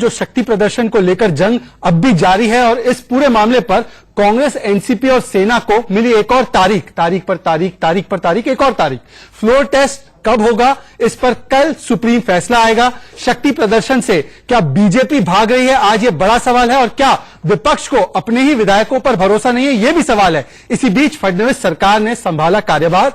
जो शक्ति प्रदर्शन को लेकर जंग अब भी जारी है और इस पूरे मामले पर कांग्रेस, एनसीपी और सेना को मिली एक और तारीख पर एक और तारीख। फ्लोर टेस्ट कब होगा, इस पर कल सुप्रीम फैसला आएगा। शक्ति प्रदर्शन से क्या बीजेपी भाग रही है, आज ये बड़ा सवाल है। और क्या विपक्ष को अपने ही विधायकों पर भरोसा नहीं है, यह भी सवाल है। इसी बीच फडणवीस सरकार ने संभाला कार्यभार,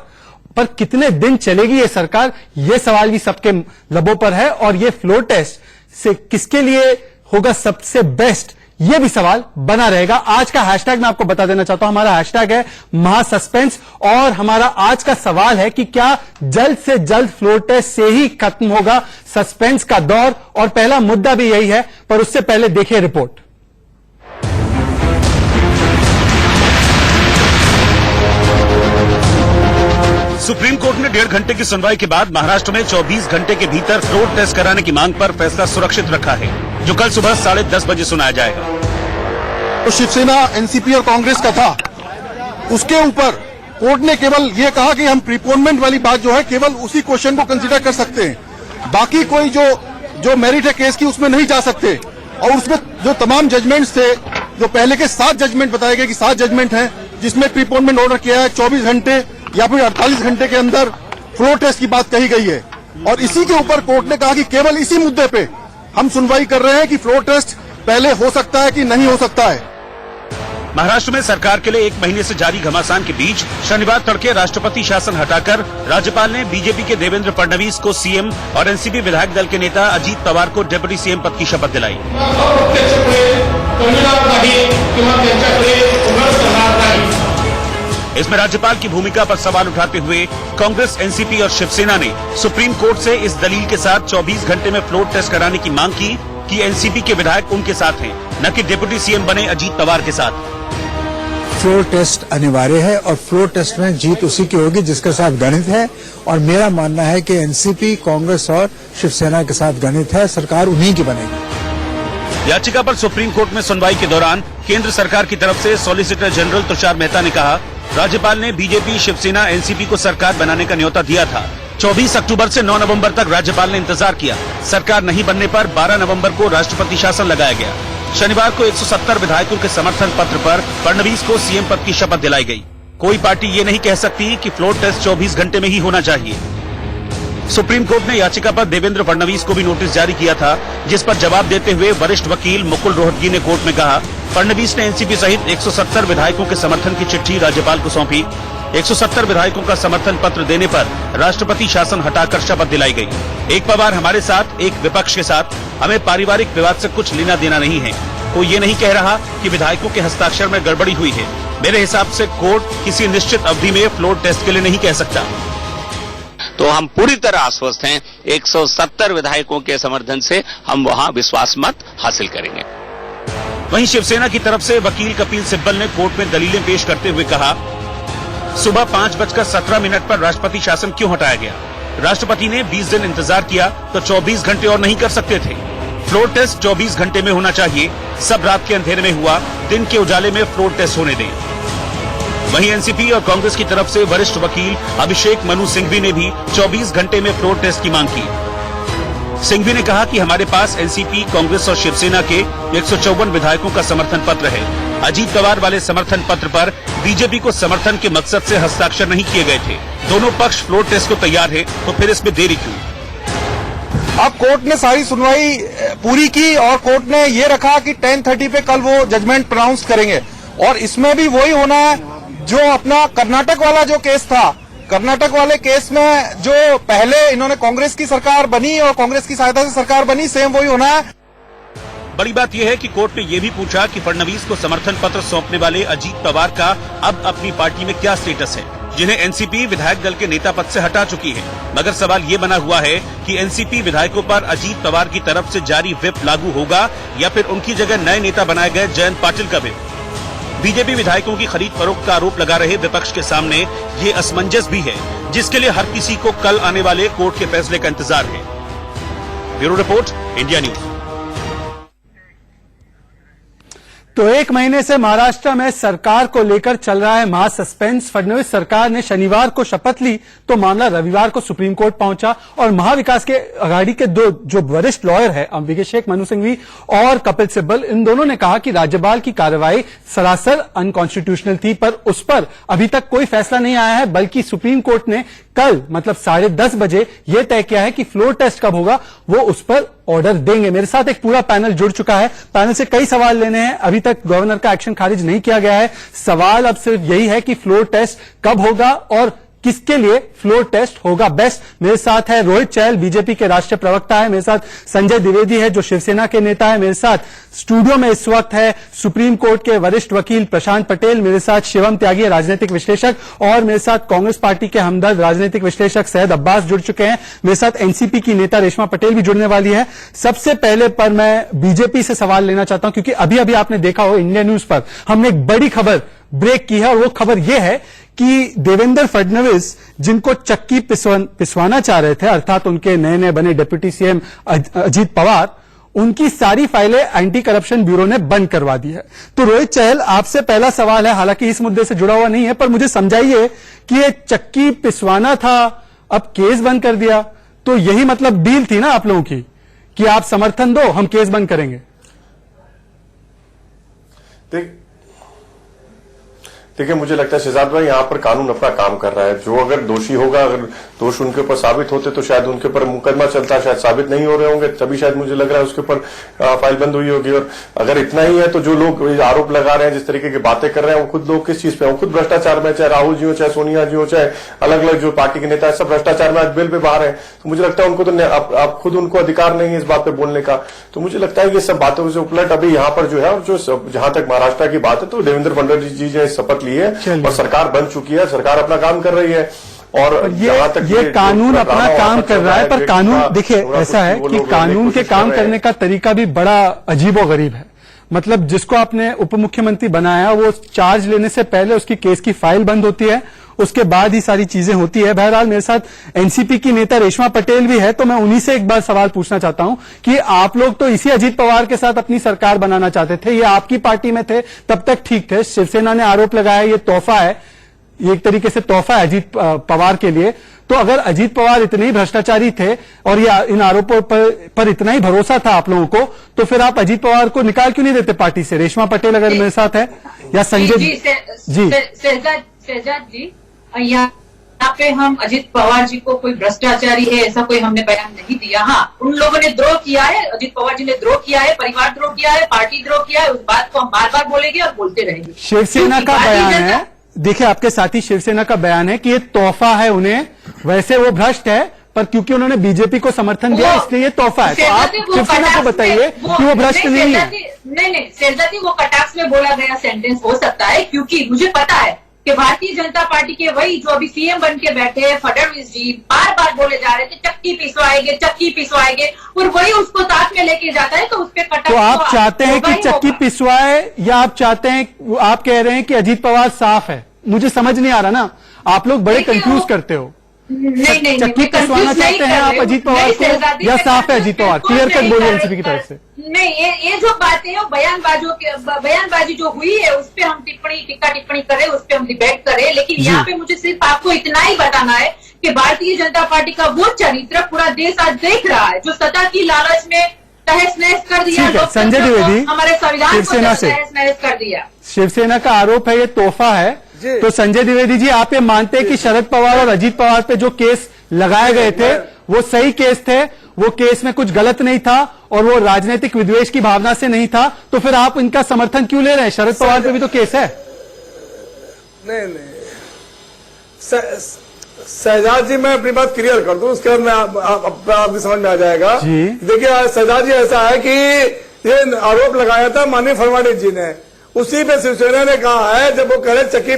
पर कितने दिन चलेगी ये सरकार, यह सवाल भी सबके लबों पर है। और ये फ्लोर टेस्ट से किसके लिए होगा सबसे बेस्ट, यह भी सवाल बना रहेगा। आज का हैशटैग मैं आपको बता देना चाहता हूं, हमारा हैशटैग है महासस्पेंस। और हमारा आज का सवाल है कि क्या जल्द से जल्द फ्लोर टेस्ट से ही खत्म होगा सस्पेंस का दौर। और पहला मुद्दा भी यही है, पर उससे पहले देखिए रिपोर्ट। सुप्रीम कोर्ट ने 1.5 घंटे की सुनवाई के बाद महाराष्ट्र में 24 घंटे के भीतर फ्लोर टेस्ट कराने की मांग पर फैसला सुरक्षित रखा है, जो कल सुबह 10:30 बजे सुनाया जाएगा। तो शिवसेना, एनसीपी और कांग्रेस का था, उसके ऊपर कोर्ट ने केवल ये कहा कि हम प्रीपोनमेंट वाली बात जो है केवल उसी क्वेश्चन को कंसीडर कर सकते हैं, बाकी कोई जो मेरिट है केस की उसमें नहीं जा सकते। और उसमें जो तमाम जजमेंट्स थे, जो पहले के 7 जजमेंट बताए गए कि 7 जजमेंट हैं जिसमें प्रीपोनमेंट ऑर्डर किया है, 24 घंटे या फिर 48 घंटे के अंदर फ्लोर टेस्ट की बात कही गई है। और इसी के ऊपर कोर्ट ने कहा कि केवल इसी मुद्दे पे हम सुनवाई कर रहे हैं कि फ्लोर टेस्ट पहले हो सकता है कि नहीं हो सकता है। महाराष्ट्र में सरकार के लिए 1 महीने से जारी घमासान के बीच शनिवार तड़के राष्ट्रपति शासन हटाकर राज्यपाल ने बीजेपी के देवेंद्र फडणवीस को सीएम और एनसीपी विधायक दल के नेता अजीत पवार को डिप्टी सीएम पद की शपथ दिलाई। इसमें राज्यपाल की भूमिका पर सवाल उठाते हुए कांग्रेस, एनसीपी और शिवसेना ने सुप्रीम कोर्ट से इस दलील के साथ 24 घंटे में फ्लोर टेस्ट कराने की मांग की कि एनसीपी के विधायक उनके साथ हैं, न कि डिप्टी सीएम बने अजीत पवार के साथ। फ्लोर टेस्ट अनिवार्य है और फ्लोर टेस्ट में जीत उसी की होगी जिसके साथ गणित है। और मेरा मानना है कि एनसीपी, कांग्रेस और शिवसेना के साथ गणित है, सरकार उन्हीं की बनेगी। याचिका पर सुप्रीम कोर्ट में सुनवाई के दौरान केंद्र सरकार की तरफ से सॉलिसिटर जनरल तुषार मेहता ने कहा, राज्यपाल ने बीजेपी, शिवसेना, एनसीपी को सरकार बनाने का न्योता दिया था। 24 अक्टूबर से 9 नवंबर तक राज्यपाल ने इंतजार किया। सरकार नहीं बनने पर 12 नवंबर को राष्ट्रपति शासन लगाया गया। शनिवार को 170 विधायकों के समर्थन पत्र पर फडणवीस को सीएम पद की शपथ दिलाई गई। कोई पार्टी ये नहीं कह सकती कि फ्लोर टेस्ट 24 घंटे में ही होना चाहिए। सुप्रीम कोर्ट ने याचिका पर देवेंद्र फडणवीस को भी नोटिस जारी किया था, जिस पर जवाब देते हुए वरिष्ठ वकील मुकुल रोहतगी ने कोर्ट में कहा, फडणवीस ने एनसीपी सहित 170 विधायकों के समर्थन की चिट्ठी राज्यपाल को सौंपी। 170 विधायकों का समर्थन पत्र देने पर राष्ट्रपति शासन हटाकर शपथ दिलाई गई। एक पवार हमारे साथ, एक विपक्ष के साथ, हमें पारिवारिक विवाद से कुछ लेना देना नहीं है। कोई ये नहीं कह रहा कि विधायकों के हस्ताक्षर में गड़बड़ी हुई है। मेरे हिसाब से कोर्ट किसी निश्चित अवधि में फ्लोर टेस्ट के लिए नहीं कह सकता। तो हम पूरी तरह आश्वस्त हैं, 170 विधायकों के समर्थन से हम वहां विश्वास मत हासिल करेंगे। वहीं शिवसेना की तरफ से वकील कपिल सिब्बल ने कोर्ट में दलीलें पेश करते हुए कहा, सुबह 5:17 पर राष्ट्रपति शासन क्यों हटाया गया? राष्ट्रपति ने 20 दिन इंतजार किया तो 24 घंटे और नहीं कर सकते थे। फ्लोर टेस्ट 24 घंटे में होना चाहिए। सब रात के अंधेरे में हुआ, दिन के उजाले में फ्लोर टेस्ट होने दें। वहीं एनसीपी और कांग्रेस की तरफ से वरिष्ठ वकील अभिषेक मनु सिंघवी ने भी 24 घंटे में फ्लोर टेस्ट की मांग की। सिंघवी ने कहा कि हमारे पास एनसीपी, कांग्रेस और शिवसेना के 154 विधायकों का समर्थन पत्र है। अजीत पवार वाले समर्थन पत्र पर बीजेपी को समर्थन के मकसद से हस्ताक्षर नहीं किए गए थे। दोनों पक्ष फ्लोर टेस्ट को तैयार है, तो फिर इसमें देरी क्यों? अब कोर्ट ने सारी सुनवाई पूरी की और कोर्ट ने ये रखा कि 10:30 पे कल वो जजमेंट प्रोनाउंस करेंगे। और इसमें भी वही होना है जो अपना कर्नाटक वाला जो केस था, कर्नाटक वाले केस में जो पहले इन्होंने कांग्रेस की सरकार बनी और कांग्रेस की सहायता से सरकार बनी, सेम वही होना है। बड़ी बात यह है कि कोर्ट ने यह भी पूछा कि फडणवीस को समर्थन पत्र सौंपने वाले अजीत पवार का अब अपनी पार्टी में क्या स्टेटस है, जिन्हें एनसीपी विधायक दल के नेता पद से हटा चुकी है। मगर सवाल ये बना हुआ है कि एनसीपी विधायकों पर अजीत पवार की तरफ से जारी व्हिप लागू होगा या फिर उनकी जगह नए नेता बनाए गए जयंत पाटिल का व्हिप। बीजेपी विधायकों की खरीद फरोख्त का आरोप लगा रहे विपक्ष के सामने ये असमंजस भी है, जिसके लिए हर किसी को कल आने वाले कोर्ट के फैसले का इंतजार है। Bureau report, India news. तो एक महीने से महाराष्ट्र में सरकार को लेकर चल रहा है महा सस्पेंस। फडणवीस सरकार ने शनिवार को शपथ ली तो मामला रविवार को सुप्रीम कोर्ट पहुंचा और महाविकास के आघाड़ी के दो जो वरिष्ठ लॉयर है अभिषेक मनु सिंघवी और कपिल सिब्बल, इन दोनों ने कहा कि राज्यपाल की कार्रवाई सरासर अनकॉन्स्टिट्यूशनल थी, पर उस पर अभी तक कोई फैसला नहीं आया है, बल्कि सुप्रीम कोर्ट ने कल मतलब 10:30 बजे यह तय किया है कि फ्लोर टेस्ट कब होगा वो उस पर ऑर्डर देंगे। मेरे साथ एक पूरा पैनल जुड़ चुका है, पैनल से कई सवाल लेने हैं। अभी तक गवर्नर का एक्शन खारिज नहीं किया गया है, सवाल अब सिर्फ यही है कि फ्लोर टेस्ट कब होगा और किसके लिए फ्लोर टेस्ट होगा बेस्ट। मेरे साथ है रोहित चहल, बीजेपी के राष्ट्रीय प्रवक्ता है, मेरे साथ संजय द्विवेदी है जो शिवसेना के नेता है, मेरे साथ स्टूडियो में इस वक्त है सुप्रीम कोर्ट के वरिष्ठ वकील प्रशांत पटेल, मेरे साथ शिवम त्यागी राजनीतिक विश्लेषक और मेरे साथ कांग्रेस पार्टी के हमदर्द राजनीतिक विश्लेषक सैयद अब्बास जुड़ चुके हैं। मेरे साथ एनसीपी की नेता रेशमा पटेल भी जुड़ने वाली है। सबसे पहले पर मैं बीजेपी से सवाल लेना चाहता हूं क्योंकि अभी अभी आपने देखा हो इंडिया न्यूज पर हमने एक बड़ी खबर ब्रेक की है और वो खबर यह है कि देवेंद्र फडणवीस जिनको चक्की पिसवाना चाह रहे थे, अर्थात उनके नए नए बने डिप्टी सीएम अजीत पवार, उनकी सारी फाइलें एंटी करप्शन ब्यूरो ने बंद करवा दी है। तो रोहित चहल, आपसे पहला सवाल है, हालांकि इस मुद्दे से जुड़ा हुआ नहीं है, पर मुझे समझाइए कि ये चक्की पिसवाना था, अब केस बंद कर दिया, तो यही मतलब डील थी ना आप लोगों की कि आप समर्थन दो, हम केस बंद करेंगे। देखिए, मुझे लगता है शहजाद भाई यहाँ पर कानून अपना काम कर रहा है। जो अगर दोषी होगा, अगर दोष उनके ऊपर साबित होते तो शायद उनके ऊपर मुकदमा चलता, शायद साबित नहीं हो रहे होंगे, तभी शायद मुझे लग रहा है उसके ऊपर फाइल बंद हुई होगी। और अगर इतना ही है तो जो लोग आरोप लगा रहे हैं, जिस तरीके की बातें कर रहे हैं, वो खुद लोग किस चीज पे, वो खुद भ्रष्टाचार में, चाहे राहुल जी हो, चाहे सोनिया जी हो, चाहे अलग अलग जो पार्टी के नेता है, सब भ्रष्टाचार में आज बेल पे बाहर है। तो मुझे लगता है उनको तो आप खुद उनको अधिकार नहीं है इस बात पे बोलने का। तो मुझे लगता है ये सब बातों से उपलट अभी यहाँ पर जो है, और जो जहां तक महाराष्ट्र की बात है, तो देवेंद्र फडणवीस जी ने शपथ ली है और सरकार बन चुकी है, सरकार अपना काम कर रही है। और ये कानून अपना काम कर रहा है, पर कानून देखिए ऐसा है कि कानून के काम करने का तरीका भी बड़ा अजीबोगरीब है। मतलब जिसको आपने उप मुख्यमंत्री बनाया वो चार्ज लेने से पहले उसकी केस की फाइल बंद होती है, उसके बाद ही सारी चीजें होती है। बहरहाल मेरे साथ एनसीपी की नेता रेशमा पटेल भी है, तो मैं उन्हीं से एक बार सवाल पूछना चाहता हूं कि आप लोग तो इसी अजीत पवार के साथ अपनी सरकार बनाना चाहते थे, ये आपकी पार्टी में थे तब तक ठीक थे। शिवसेना ने आरोप लगाया ये तोहफा है, ये एक तरीके से तोहफा है अजीत पवार के लिए। तो अगर अजीत पवार इतने ही भ्रष्टाचारी थे और ये इन आरोपों पर इतना ही भरोसा था आप लोगों को, तो फिर आप अजीत पवार को निकाल क्यों नहीं देते पार्टी से? रेशमा पटेल अगर मेरे साथ है या संजय जी। शहजाद जी, यहाँ पे हम अजीत पवार जी को कोई भ्रष्टाचारी है ऐसा कोई हमने बयान नहीं दिया। हाँ, उन लोगों ने द्रोह किया है, अजीत पवार जी ने द्रोह किया है, परिवार द्रोह किया है, पार्टी द्रोह किया है, उस बात को हम बार बार बोलेंगे और बोलते रहेंगे। शिवसेना का बयान है, देखिए आपके साथी शिवसेना का बयान है कि ये तोहफा है उन्हें, वैसे वो भ्रष्ट है पर क्योंकि उन्होंने बीजेपी को समर्थन दिया इसलिए ये तोहफा है। तो आप शिवसेना को बताइए कि वो भ्रष्ट नहीं है। नहीं शहजाद जी, वो कटाक्ष में बोला गया सेंटेंस हो सकता है, क्योंकि मुझे पता है कि भारतीय जनता पार्टी के वही जो अभी सीएम बन के बैठे हैं फडणवीस जी बार बार बोले जा रहे थे चक्की पिसवाएंगे और वही उसको साथ में लेके जाता है, तो उस पर कटाक्ष। तो आप चाहते हैं कि चक्की पिसवाए या आप चाहते हैं, आप कह रहे हैं कि अजीत पवार साफ है? मुझे समझ नहीं आ रहा ना, आप लोग बड़े कंफ्यूज करते हो। नहीं चक्की पिसवाना चाहते हैं आप अजीत पवार को या साफ है अजीत पवार? क्लियर कट बोलिए एनसीपी की तरफ से। नहीं, ये जो बातें हैं बयानबाजी जो हुई है उस पर हम टिप्पणी करें, उस पर हम डिबेट करें, लेकिन यहाँ पे मुझे सिर्फ आपको इतना ही बताना है कि भारतीय जनता पार्टी का वो चरित्र पूरा देश आज देख रहा है जो सत्ता की लालच में तहस नहस कर दिया, संजय द्विवेदी हमारे संविधान को तहस नहस कर दिया। शिवसेना का आरोप है ये तोहफा है, तो संजय द्विवेदी जी आप ये मानते हैं कि शरद पवार और अजीत पवार पे जो केस लगाए गए थे वो सही केस थे, वो केस में कुछ गलत नहीं था और वो राजनीतिक विद्वेष की भावना से नहीं था, तो फिर आप इनका समर्थन क्यों ले रहे हैं? शरद पवार पे भी तो केस है। नहीं शहजाद जी, मैं अपनी बात क्लियर कर दूं, उसके बाद आपकी समझ में आ जाएगा। देखिए शहजाद जी, ऐसा है कि ये आरोप लगाया था माननीय फडणवीस जी ने, उसी पे शिवसेना ने कहा है, जब वो कह रहे चक्की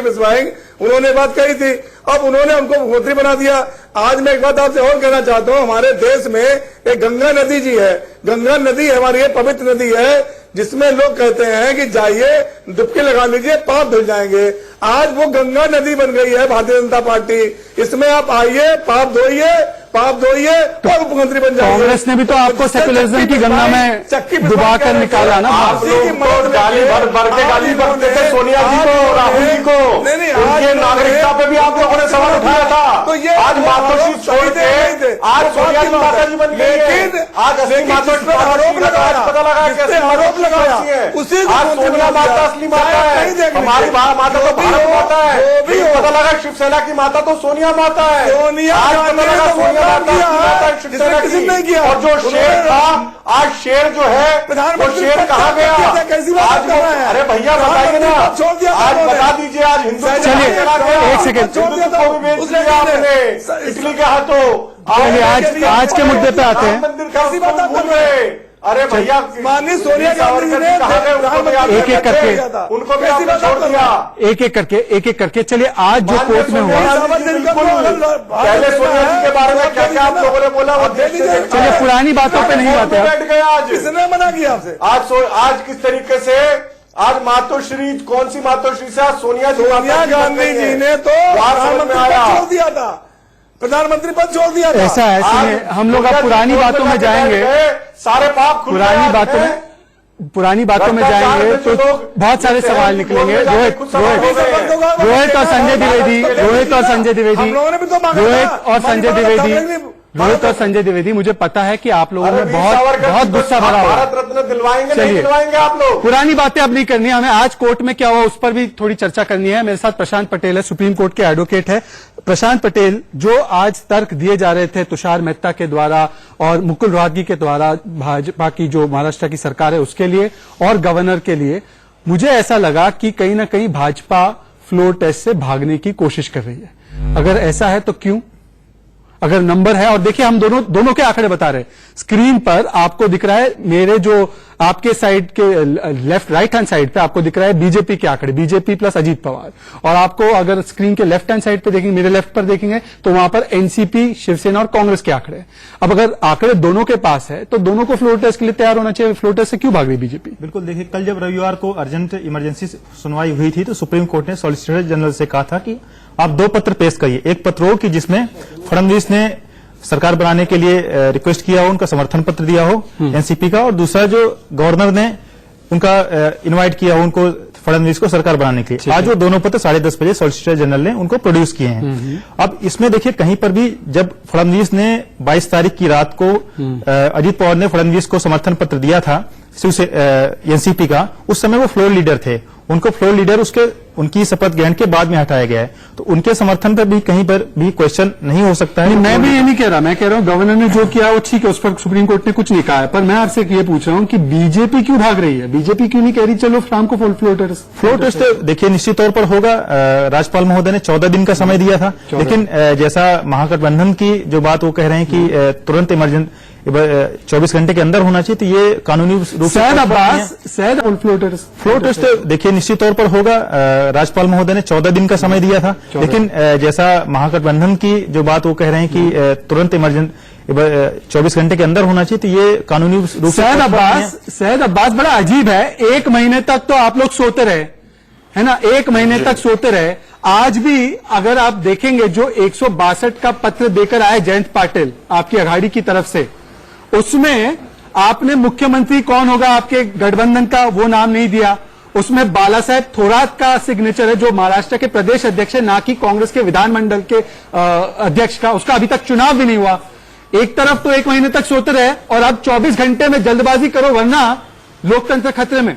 पिसवाएंगे, उन्होंने बात कही थी, अब उन्होंने हमको मुख्यमंत्री बना दिया। आज मैं एक बात आपसे और कहना चाहता हूँ, हमारे देश में एक गंगा नदी जी है, गंगा नदी हमारी पवित्र नदी है, जिसमें लोग कहते हैं कि जाइए डुबकी लगा लीजिए पाप धुल जाएंगे। आज वो गंगा नदी बन गई है भारतीय जनता पार्टी, इसमें आप आइए, पाप धोइए पाप धोइए और उप मुख्यमंत्री बन जाइए। कांग्रेस ने भी तो आपको सेकुलरिज्म की गणना में डुबा कर निकाला ना। आप लोग तो गाली भर के गाली बकते थे सोनिया जी को, राहुल जी को, उनके नागरिकता पे भी आप लोगों ने सवाल उठाया था। तो ये आज मातोश्री छोड़ के आज सोनिया जी माता जी बन गई है। आज असली मातोश्री पर आरोप लगाया, पता लगा कैसे आरोप लगाया, उसी आज सोनिया माता असली माता है, हमारी माता तो भारत माता है। पता लगा शिवसेना की माता तो सोनिया माता है। आज पता लगा सोनिया माता शिवसेना की। और जो शेर था, आज शेर जो है वो शेर कहाँ गया? आज अरे भैया बताइए ना, आज बता दीजिए। आज हिंदू चलिए एक सेकंड को भी बेच दिया आपने इटली के हाथों। आज के मुद्दे पे आते हैं। मंदिर का भूल गए। अरे भैया माननीय सोनिया गांधी ने एक एक करके उनको भी आपने छोड़ दिया। एक एक करके चलिए आज जो कोर्ट में हुआ, पहले सोनिया जी के बारे में क्या क्या आप लोगों ने बोला वो चलिए पुरानी बातों पे नहीं बातें। बैठ गए आज। किसने मना किया आपसे? आज किस तरीके से आज मातोश्री, कौन सी मातोश्री से? सोनिया गांधी जी ने तो प्रधानमंत्री पद छोड़ दिया था, प्रधानमंत्री पद छोड़ दिया था। ऐसा है, सुनिए हम लोग अब पुरानी बातों में जाएंगे, सारे पाप पुरानी बातों में जाएंगे तो बहुत सारे सवाल निकलेंगे। रोहित और संजय द्विवेदी, रोहित और संजय द्विवेदी, मुझे पता है कि आप लोगों में बहुत गुस्सा भरा हुआ। भारत रत्न दिलवाएंगे नहीं दिलवाएंगे आप लोग? पुरानी बातें अब नहीं करनी है हमें। आज कोर्ट में क्या हुआ उस पर भी थोड़ी चर्चा करनी है। मेरे साथ प्रशांत पटेल है, सुप्रीम कोर्ट के एडवोकेट है। प्रशांत पटेल, जो आज तर्क दिए जा रहे थे तुषार मेहता के द्वारा और मुकुल रोहतगी के द्वारा भाजपा की जो महाराष्ट्र की सरकार है उसके लिए और गवर्नर के लिए, मुझे ऐसा लगा कि कहीं ना कहीं भाजपा फ्लोर टेस्ट से भागने की कोशिश कर रही है। अगर ऐसा है तो क्यों? अगर नंबर है, और देखिए हम दोनों के आंकड़े बता रहे हैं स्क्रीन पर, आपको दिख रहा है मेरे जो आपके साइड के लेफ्ट राइट हैंड साइड पे आपको दिख रहा है बीजेपी के आंकड़े, बीजेपी प्लस अजीत पवार, और आपको अगर स्क्रीन के लेफ्ट हैंड साइड पे देखेंगे, मेरे लेफ्ट पर देखेंगे तो वहां पर एनसीपी, शिवसेना और कांग्रेस के आंकड़े। अब अगर आंकड़े दोनों के पास है तो दोनों को फ्लोर टेस्ट के लिए तैयार होना चाहिए। फ्लोर टेस्ट से क्यों भाग रही बीजेपी? बिल्कुल, देखिए कल जब रविवार को अर्जेंट इमरजेंसी सुनवाई हुई थी तो सुप्रीम कोर्ट ने सॉलिसिटर जनरल से कहा था कि आप 2 पत्र पेश करिए। एक पत्र हो कि जिसमें फडणवीस ने सरकार बनाने के लिए रिक्वेस्ट किया हो, उनका समर्थन पत्र दिया हो एनसीपी का, और दूसरा जो गवर्नर ने उनका इनवाइट किया हो उनको, फडणवीस को सरकार बनाने के लिए। आज वो दोनों पत्र 10:30 बजे सॉलिसिटर जनरल ने उनको प्रोड्यूस किए हैं। अब इसमें देखिए कहीं पर भी जब फडणवीस ने 22 तारीख की रात को अजीत पवार ने फडणवीस को समर्थन पत्र दिया था एनसीपी का, उस समय वो फ्लोर लीडर थे। उनको फ्लोर लीडर उनकी शपथ ग्रहण के बाद में हटाया गया है, तो उनके समर्थन पर भी कहीं पर भी क्वेश्चन नहीं हो सकता है। मैं भी ये नहीं कह रहा, मैं कह रहा हूं गवर्नर ने जो किया वो ठीक है, उस पर सुप्रीम कोर्ट ने कुछ नहीं कहा है। पर मैं आपसे ये पूछ रहा हूं कि बीजेपी क्यों भाग रही है? बीजेपी क्यों नहीं कह रही चलो शाम को फ्लोर टेस्ट? देखिए निश्चित तौर पर होगा। राज्यपाल महोदय ने 14 दिन का समय दिया था, लेकिन जैसा महागठबंधन की जो बात वो कह रहे हैं कि तुरंत इमरजेंट 24 घंटे के अंदर होना चाहिए, तो ये कानूनी रूप से फ्लोर टेस्ट देखिए निश्चित तौर पर होगा। राज्यपाल महोदय ने 14 दिन का समय दिया था, लेकिन जैसा महागठबंधन की जो बात वो कह रहे हैं कि तुरंत इमरजेंट 24 घंटे के अंदर होना चाहिए, तो ये कानूनी रूप से सैयद अब्बास बड़ा अजीब है। 1 महीने तक तो आप लोग सोते रहे, है ना, 1 महीने तक सोते रहे। आज भी अगर आप देखेंगे जो 162 का पत्र देकर आए जयंत पाटिल आपकी अघाड़ी की तरफ से, उसमें आपने मुख्यमंत्री कौन होगा आपके गठबंधन का वो नाम नहीं दिया। उसमें बाला साहेब थोरात का सिग्नेचर है जो महाराष्ट्र के प्रदेश अध्यक्ष है, ना कि कांग्रेस के विधानमंडल के अध्यक्ष का। उसका अभी तक चुनाव भी नहीं हुआ। एक तरफ तो 1 महीने तक सोते रहे और अब 24 घंटे में जल्दबाजी करो वरना लोकतंत्र खतरे में।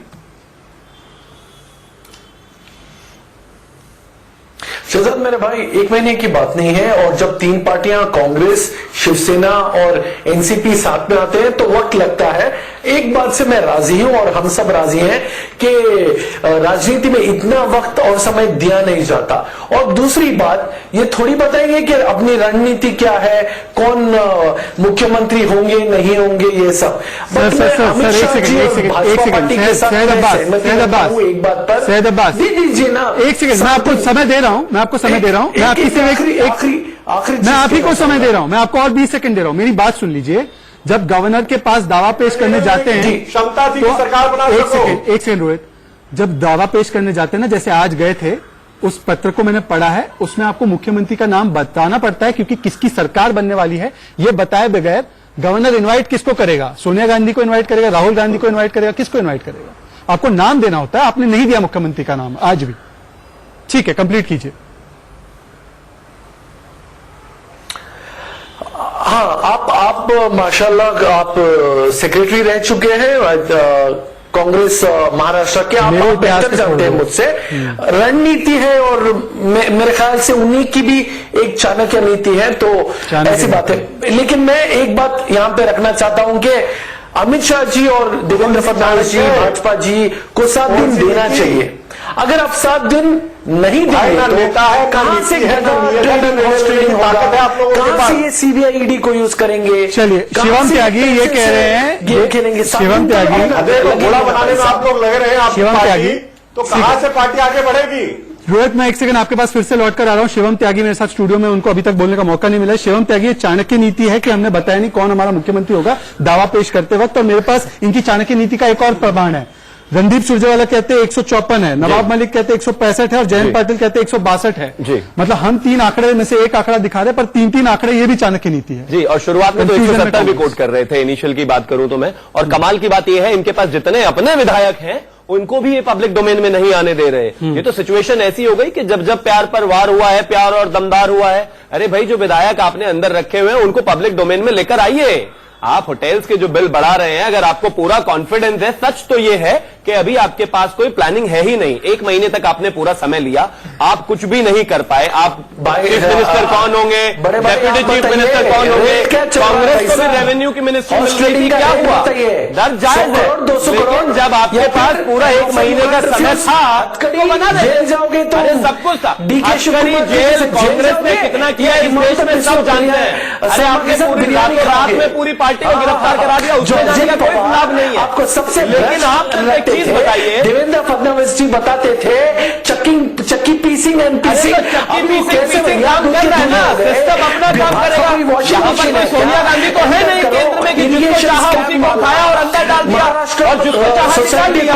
शहजाद मेरे भाई, 1 महीने की बात नहीं है, और जब 3 पार्टियां कांग्रेस, शिवसेना और एनसीपी साथ में आते हैं तो वक्त लगता है। एक बात से मैं राजी हूं और हम सब राजी हैं कि राजनीति में इतना वक्त और समय दिया नहीं जाता। और दूसरी बात ये थोड़ी बताएंगे कि अपनी रणनीति क्या है, कौन मुख्यमंत्री होंगे नहीं होंगे, ये सब। दीजिए ना, एक सेकंड, मैं आपको समय दे रहा हूं, मैं आपको समय दे रहा हूं, मैं आपकी मैं आप ही को समय दे रहा हूं, मैं आपको और 20 सेकंड दे रहा हूं। मेरी बात सुन लीजिए। जब गवर्नर के पास दावा पेश करने जाते हैं, क्षमता थी कि सरकार बना सको। एक सेकंड रोहित, जब दावा पेश करने जाते हैं ना, जैसे आज गए थे उस पत्र को मैंने पढ़ा है, उसमें आपको मुख्यमंत्री का नाम बताना पड़ता है, क्योंकि किसकी सरकार बनने वाली है ये बताए बगैर गवर्नर इनवाइट किसको करेगा? सोनिया गांधी को इनवाइट करेगा, राहुल गांधी को इनवाइट करेगा, किसको इनवाइट करेगा? आपको नाम देना होता है, आपने नहीं दिया मुख्यमंत्री का नाम आज भी। ठीक है, कंप्लीट कीजिए। हाँ, आप माशाल्लाह आप सेक्रेटरी रह चुके हैं कांग्रेस महाराष्ट्र के। आप बेहतर जानते हैं मुझसे। रणनीति है और मेरे ख्याल से उन्हीं की भी एक चाणक्य नीति है, तो ऐसी बात है। लेकिन मैं एक बात यहां पे रखना चाहता हूं कि अमित शाह जी और देवेंद्र फडणवीस जी, भाजपा जी को 7 दिन देना चाहिए। अगर आप 7 दिन नहीं देंगे तो कहां से ट्रेडिंग होगा, कहां से ये सीबीआई ईडी को यूज करेंगे? चलिए, शिवम त्यागी ये कह रहे हैं, गेम खेलेंगे। शिवम त्यागी घोड़ा बनाने में आप लोग लगे रहे हैं, शिवम त्यागी, तो कहां से पार्टी आगे बढ़ेगी? रोहित, मैं एक सेकंड आपके पास फिर से लौट कर आ रहा हूं। शिवम त्यागी मेरे साथ स्टूडियो में, उनको अभी तक बोलने का मौका नहीं मिला। शिवम त्यागी, ये चाणक्य नीति है कि हमने बताया नहीं कौन हमारा मुख्यमंत्री होगा दावा पेश करते वक्त, और मेरे पास इनकी चाणक्य नीति का एक और प्रमाण है। रणदीप सुरजेवाला कहते हैं 154 है, नवाब मलिक कहते हैं 165 है, और जयंत पाटिल कहते हैं 162 है। मतलब हम 3 आंकड़े में से एक आंकड़ा दिखा रहे हैं, पर 3-3 आंकड़े ये भी चाणक्य नीति है जी। और शुरुआत में तो 170 भी कोट कर रहे थे, इनिशियल की बात करूं तो मैं। और कमाल की बात यह है, इनके पास जितने अपने विधायक हैं उनको भी ये पब्लिक डोमेन में नहीं आने दे रहे। ये तो सिचुएशन ऐसी हो गई कि जब जब प्यार पर वार हुआ है, प्यार और दमदार हुआ है, अरे भाई जो विधायक आपने अंदर रखे हुए हैं उनको पब्लिक डोमेन में लेकर आइए। आप होटल्स के जो बिल बढ़ा रहे हैं, अगर आपको पूरा कॉन्फिडेंस है, सच तो ये है कि अभी आपके पास कोई प्लानिंग है ही नहीं। 1 महीने तक आपने पूरा समय लिया, आप कुछ भी नहीं कर पाए। आप चीफ मिनिस्टर कौन होंगे, डेप्यूटी चीफ मिनिस्टर कौन होंगे, कांग्रेस को भी रेवेन्यू की मिनिस्ट्री मिल रही थी, क्या हुआ? दर जायज है, लेकिन जब आपके पास पूरा 1 महीने का समय था तो बना जेल जाओगे तो सब कुछ था। जेल कांग्रेस ने कितना किया इस देश में सब जानते हैं। अरे आपने पूरी रात में पूरी पार्टी को गिरफ्तार करा दिया, उसमें जाने का कोई लाभ नहीं है आपको। सबसे लेकिन आप एक चीज बताइए, देवेंद्र फडणवीस जी बताते थे चक्की पीसिंग एंड पीसिंग, कैसे काम कर रहा है ना, सिस्टम अपना काम करेगा। यहाँ पर कोई सोनिया गांधी तो है नहीं केंद्र में कि जिसको चाहा उसी को उठाया और अंदर डाल दिया, और जिसको चाहा निकाल दिया।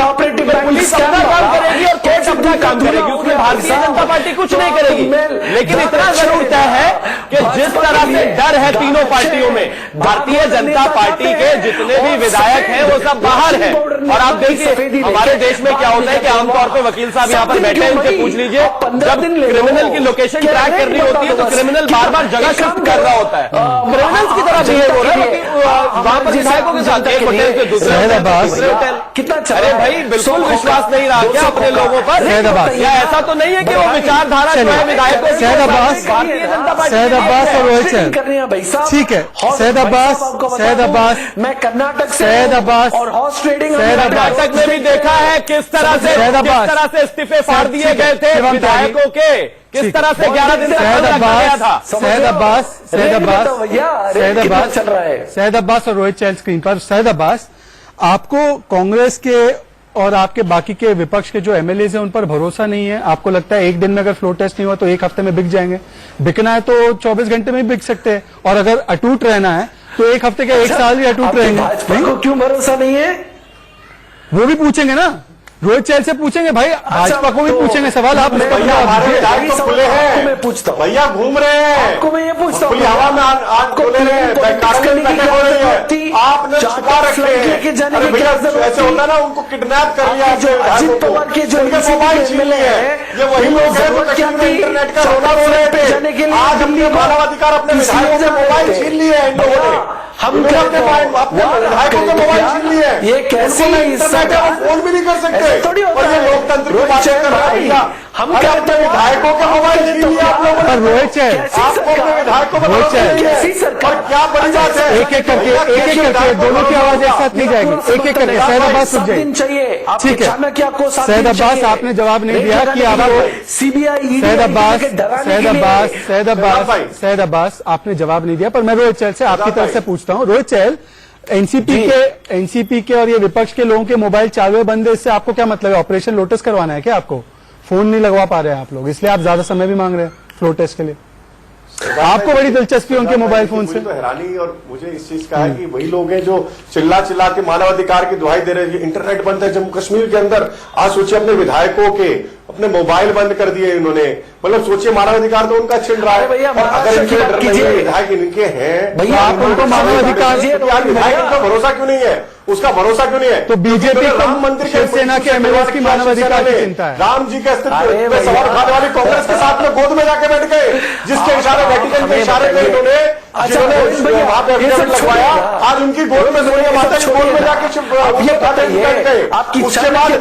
पुलिस अपना काम करेगी और कोर्ट अपना काम करेगी, उसमें भारतीय जनता पार्टी कुछ नहीं करेगी। लेकिन इतना जरूर तय है कि जिस तरह से डर है तीनों पार्टियों में, भारतीय जनता पार्टी के जितने भी विधायक हैं वो सब बाहर हैं। और आप देखिए हमारे देश में क्या होता है कि आमतौर पर वकील साहब यहाँ पर बैठे हैं, उनसे पूछ लीजिए, जब क्रिमिनल की लोकेशन ट्रैक करनी होती है तो क्रिमिनल बार बार जगह शिफ्ट कर रहा होता है, क्रिमिनल्स की तरह बिहेव हो रहा है वहां पर विधायकों के साथ, एक होटल से दूसरे होटल। कितना? अरे भाई बिल्कुल विश्वास नहीं रहा क्या अपने लोगों पर? या ऐसा तो नहीं है कि वो विचारधारा जो है विधायकों की भारतीय जनता पार्टी और रोहित कर रहे हैं भाई साहब? ठीक है, सैयद अब्बास, मैं कर्नाटक से सैयद अब्बास और हॉर्स ट्रेडिंग कर्नाटक में भी देखा है किस तरह से इस्तीफे फाड़ दिए गए थे विधायकों के, किस तरह से 11 दिन तक रखा गया था। सैयद अब्बास और रोहित चहल स्क्रीन पर। सैयद अब्बास, आपको कांग्रेस के और आपके बाकी के विपक्ष के जो एमएलए हैं उन पर भरोसा नहीं है? आपको लगता है एक दिन में अगर फ्लोर टेस्ट नहीं हुआ तो 1 हफ्ते में बिक जाएंगे? बिकना है तो 24 घंटे में भी बिक सकते हैं, और अगर अटूट रहना है तो 1 हफ्ते के 1 साल भी अटूट रहेंगे। भाजपा को क्यों भरोसा नहीं है? वो भी पूछेंगे ना, रोहित चहल से पूछेंगे, भाई भाजपा को भी पूछेंगे सवाल। आप खुले हैं, मैं पूछता हूँ, भैया घूम रहे हैं, आपको मैं ये पूछता हूँ, हवा में आज बोले रहे हैं, आपने छुपा रखे हैं। अरे भैया ऐसे होता ना, उनको किडनैप कर लिया, अजित पवार के जो मोबाइल छीन लिए हैं, ये वही लोग हैं जो कश्मीर में इंटरनेट का रोना रो रहे थे। आज हमने मानवाधिकार अपने विधायकों से मोबाइल छीन लिए हैं इन लोगों ने, हम अपने विधायकों के मोबाइल छीन लिए हैं। ये कैसे इंटरनेट है, वो फोन भी नहीं कर सकते, और ये लोकतंत्र की बातें कर रहे हैं। हम क्या अपने विधायकों के मोबाइल छीन लिए आप लोगों ने? रोहित चहल, आपको अपने विधायकों में और क्या बड़ी बात है? एक एक करके दोनों की आवाज एक साथ नहीं जाएगी, एक एक करके। सैयद अब्बास सुन जाइए, ठीक है। सैयद अब्बास, आपने जवाब नहीं दिया कि आपको सीबीआई, सैयद अब्बास आपने जवाब नहीं दिया, पर मैं रोहित चहल से आपकी तरफ से पूछता हूँ। रोहित चहल, एनसीपी के और ये विपक्ष के लोगों के मोबाइल चालू बंद है, इससे आपको क्या मतलब है? ऑपरेशन लोटस करवाना है क्या आपको? फोन नहीं लगवा पा रहे हैं आप लोग, इसलिए आप ज्यादा समय भी मांग रहे हैं फ्लोर टेस्ट के लिए। आपको बड़ी दिलचस्पी है उनके मोबाइल फोन से? तो हैरानी और मुझे इस चीज का है कि वही लोग हैं जो चिल्ला के मानवाधिकार की दुहाई दे रहे हैं। इंटरनेट बंद है जम्मू कश्मीर के अंदर। आज सोचिए अपने विधायकों के अपने मोबाइल बंद कर दिए इन्होंने। मतलब सोचिए, मानवाधिकार तो उनका छिन रहा है। भैया, और अगर इनके डर नहीं है, विधायक इनके हैं, भैया, आप उनको मानवाधिकार, विधायक इनका भरोसा क्यों नहीं है? उसका भरोसा क्यों नहीं है? तो बीजेपी राम मंदिर शिवसेना के एमएलए की मानवाधिकार की चिंता है। राम जी के अस्तित्व पे सवाल उठाने वाली कांग्रेस के साथ में गोद में जाके बैठ गए, जिसके इशारे वेटिकन के इशारे पे इन्होंने वहां पे एफिडेविट लगवाया। आज उनकी गोद में सोनिया माता की गोद में जाके बैठ गए। उसके बाद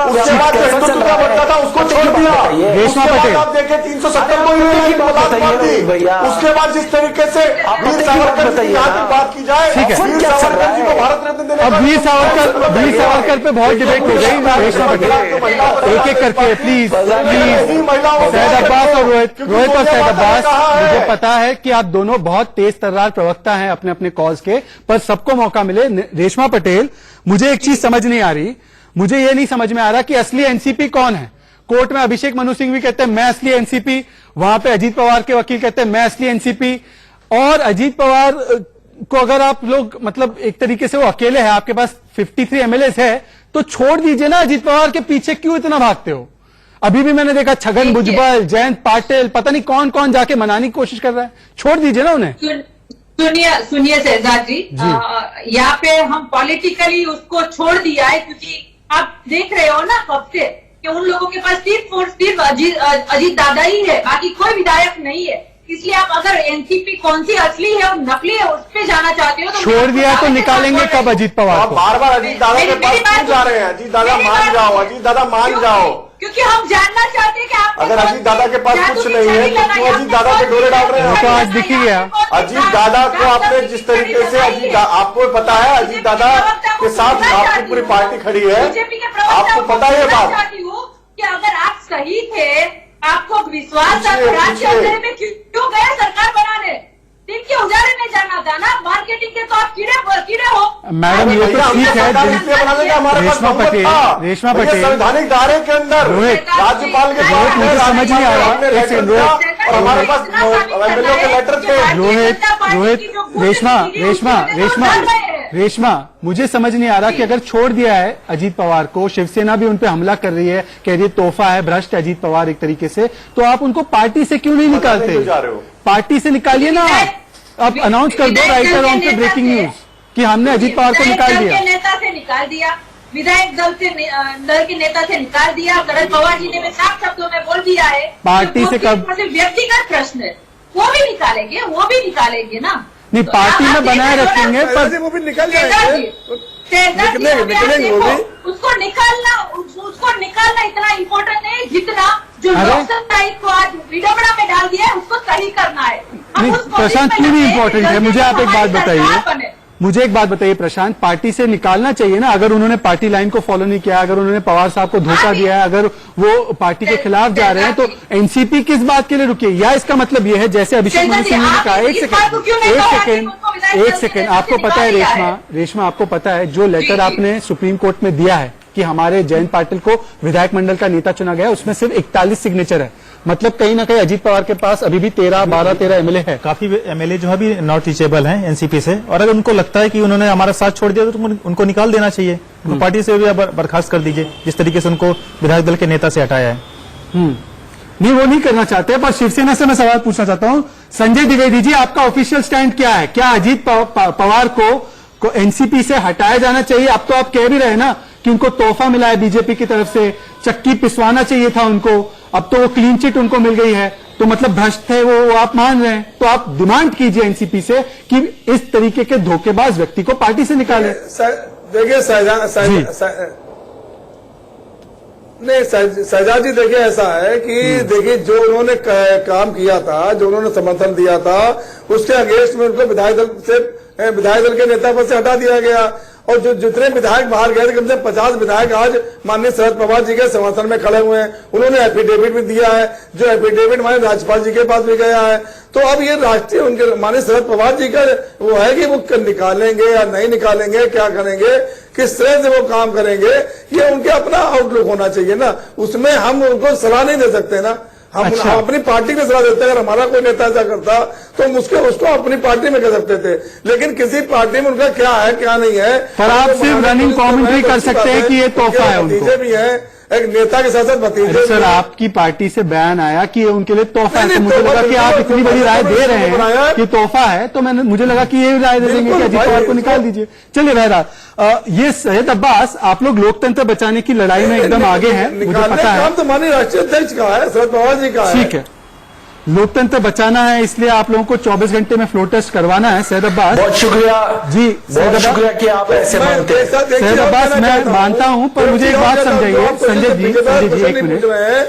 उसके बाद हिंदुत्व का बच्चा था उसको छोड़ दिया। रेशमा पटेल आप देखिए 370 को उसके बाद जिस तरीके से वीर सावरकर की यहाँ की बात की जाए, ठीक है, वीर सावरकर जी को भारत रत्न देने अब वीर सावरकर पे बहुत डिबेट हो गई। रेशमा पटेल एक एक करके प्लीज सैयद अब्बास और रोहित और सैयद अब्बास, मुझे पता है कि आप दोनों बहुत तेज तर्रार प्रवक्ता हैं अपने अपने कॉज के, पर सबको मौका मिले। रेशमा पटेल, मुझे एक चीज समझ नहीं आ रही, मुझे ये नहीं समझ में आ रहा कि असली एनसीपी कौन है। कोर्ट में अभिषेक मनु सिंह भी कहते हैं मैं असली एनसीपी, वहां पे अजीत पवार के वकील कहते हैं मैं असली एनसीपी। और अजीत पवार को अगर आप लोग मतलब एक तरीके से वो अकेले हैं, आपके पास 53 एमएलए है, तो छोड़ दीजिए ना, अजीत पवार के पीछे क्यों इतना भागते हो? अभी भी मैंने देखा छगन भुजबल, जयंत पाटिल, पता नहीं कौन कौन जाके मनाने की कोशिश कर रहा है। छोड़ दीजिए ना उन्हें। सुनिए शहजाद जी, यहाँ पे हम पॉलिटिकली उसको छोड़ दिया है, क्योंकि आप देख रहे हो ना कब से कि उन लोगों के पास सिर्फ अजीत दादा ही है, बाकी कोई विधायक नहीं है। इसलिए आप अगर एनसीपी कौन सी असली है और नकली है उस पे जाना चाहते हो तो छोड़ दिया तो निकालेंगे कब अजीत पवार को? बार बार अजीत दादा के पास क्यों जा रहे हैं? अजीत दादा मान जाओ, अजीत दादा मान जाओ। क्योंकि हम जानना चाहते हैं कि आप अगर अजीत दादा के पास कुछ नहीं है तो क्यों अजीत दादा पे डोरे डाल रहे हैं? तो आज दिख ही गया। अजीत दादा को आपने जिस तरीके से आपको पता है अजीत दादा के साथ आपकी पूरी पार्टी खड़ी है, आपको पता है ये बात कि अगर आप सही थे, आपको विश्वास था, राज्य अंदर में क्यों गया सरकार बनाने? दिन के उजाले में जाना था ना, मार्केटिंग के तो आप कीड़े हो। मैडम ये तो ठीक है। रेशमा पटेल संवैधानिक दायरे के अंदर राज्यपाल के मुझे समझ नहीं आ रहा। और हमारे पास एमएलए के लेटर थे। रोहित रेशमा मुझे समझ नहीं आ रहा कि अगर छोड़ दिया है अजीत पवार को, शिवसेना भी उनपे हमला कर रही है, कह रही है तोहफा है, भ्रष्ट अजीत पवार एक तरीके से, तो आप उनको पार्टी से क्यों नहीं निकालते? पार्टी से निकालिए ना, आप अनाउंस कर दो राइटर ऑन पे ब्रेकिंग न्यूज कि हमने अजीत पवार को निकाल दिया। नेता से निकाल दिया, विधायक दल के नेता से निकाल दिया। शरद पवार जी ने साफ शब्दों में बोल दिया है पार्टी से कब व्यक्तिगत प्रश्न है, वो भी निकालेंगे ना। नहीं, पार्टी में बनाए रखेंगे पर वो भी निकल जाएंगे, निकलेंगे वो भी। उसको निकालना इतना इम्पोर्टेंट नहीं जितना जो लोकसत्ता को आज विडंबना में डाल दिया है उसको सही करना है। प्रशांत क्यों नहीं इम्पोर्टेंट है? मुझे आप एक बात बताइए, मुझे एक बात बताइए प्रशांत, पार्टी से निकालना चाहिए ना। अगर उन्होंने पार्टी लाइन को फॉलो नहीं किया, अगर उन्होंने पवार साहब को धोखा दिया है, अगर वो पार्टी के खिलाफ जा रहे हैं, तो एनसीपी किस बात के लिए रुकी? या इसका मतलब यह है जैसे अभिषेक मनु सिंह ने कहा, एक सेकेंड, आपको पता है रेशमा आपको पता है जो लेटर आपने सुप्रीम कोर्ट में दिया है कि हमारे जयंत पाटिल को विधायक मंडल का नेता चुना गया, उसमें सिर्फ 41 सिग्नेचर है। मतलब कहीं ना कहीं अजीत पवार के पास अभी भी 12-13 एमएलए है। काफी एमएलए जो है भी नॉट रीचेबल हैं एनसीपी से, और अगर उनको लगता है कि उन्होंने हमारा साथ छोड़ दिया तो उनको निकाल देना चाहिए, उनको पार्टी से भी बर्खास्त कर दीजिए, जिस तरीके से उनको विधायक दल के नेता से हटाया है। नहीं, वो नहीं करना चाहते। पर शिवसेना से मैं सवाल पूछना चाहता हूं, संजय द्विवेदी जी, आपका ऑफिशियल स्टैंड क्या है? क्या अजीत पवार को एनसीपी से हटाया जाना चाहिए? अब तो आप कह भी रहे ना कि उनको तोहफा मिला है बीजेपी की तरफ से, चक्की पिसवाना चाहिए था उनको, अब तो वो क्लीन चिट उनको मिल गई है, तो मतलब भ्रष्ट थे वो आप मान रहे हैं। तो आप डिमांड कीजिए एनसीपी से कि इस तरीके के धोखेबाज व्यक्ति को पार्टी से निकाले। देखिए शहजाद जी, देखिए ऐसा है कि देखिए जो उन्होंने काम किया था, जो उन्होंने समर्थन दिया था, उसके अगेंस्ट में उनको विधायक दल के नेता पद से हटा दिया गया। और जो जितने विधायक बाहर गए थे, कम से कम 50 विधायक आज माननीय शरद पवार जी के समर्थन में खड़े हुए हैं। उन्होंने एफिडेविट भी दिया है, जो एफिडेविट माननीय राज्यपाल जी के पास भी गया है। तो अब ये राष्ट्रीय उनके माननीय शरद पवार जी का वो है कि वो निकालेंगे या नहीं निकालेंगे, क्या करेंगे, किस तरह से वो काम करेंगे, ये उनके अपना आउटलुक होना चाहिए ना। उसमें हम उनको सलाह नहीं दे सकते ना। हम अच्छा। अपनी पार्टी की सलाह देते हैं। अगर हमारा कोई नेता ऐसा करता तो हम उसको अपनी पार्टी में कह सकते थे, लेकिन किसी पार्टी में उनका क्या है क्या नहीं है। पर आप सिर्फ रनिंग कमेंट्री कर सकते हैं कि ये तोहफा है उनको। भतीजे भी हैं, एक नेता के साथ साथ भतीजे। सर, आपकी पार्टी से बयान आया कि ये उनके लिए तोहफा है, तो मुझे लगा कि आप इतनी बड़ी राय दे रहे हैं कि तोहफा है, तो मुझे लगा कि ये राय दे देंगे कि अजीत पवार को निकाल दीजिए। चलिए बहरहाल, ये सैयद अब्बास, आप लोग लोकतंत्र बचाने की लड़ाई में एकदम आगे हैं, मुझे पता है। काम तो माननीय राष्ट्रीय अध्यक्ष का है, शरद पवार जी का है। ठीक है, लोकतंत्र बचाना है, इसलिए आप लोगों को 24 घंटे में फ्लो टेस्ट करवाना है। सैयद अब्बास, बहुत शुक्रिया जी, बहुत शुक्रिया कि आप ऐसे मानते हैं। सैयद अब्बास, मैं मानता हूं, पर मुझे एक बात समझाइए। संजय जी एक मिनट,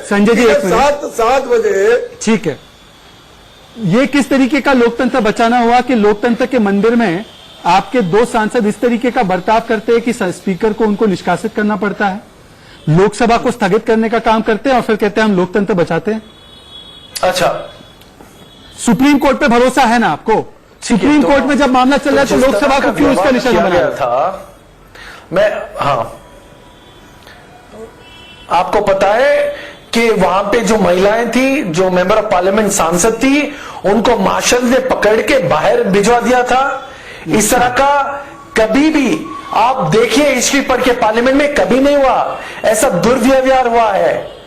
संजय जी एक मिनट। 7 बजे, ठीक है, ये किस तरीके का लोकतंत्र बचाना हुआ कि लोकतंत्र के मंदिर में आपके 2 सांसद इस तरीके का बर्ताव करते हैं कि स्पीकर को उनको निष्कासित करना पड़ता है, लोकसभा को स्थगित करने का काम करते हैं और फिर कहते हैं हम लोकतंत्र बचाते हैं। अच्छा, सुप्रीम कोर्ट पे भरोसा है ना आपको? सुप्रीम कोर्ट में जब मामला चल रहा है तो लोकसभा को क्यों इसका निशाना बनाया था? हाँ, आपको पता है कि वहां पे जो महिलाएं थी, जो मेंबर ऑफ पार्लियामेंट सांसद थी, उनको मार्शल ने पकड़ के बाहर भिजवा दिया था। इस तरह का कभी भी आप देखिए हिस्ट्री पढ़ के, पार्लियामेंट में कभी नहीं हुआ, ऐसा दुर्व्यवहार हुआ है।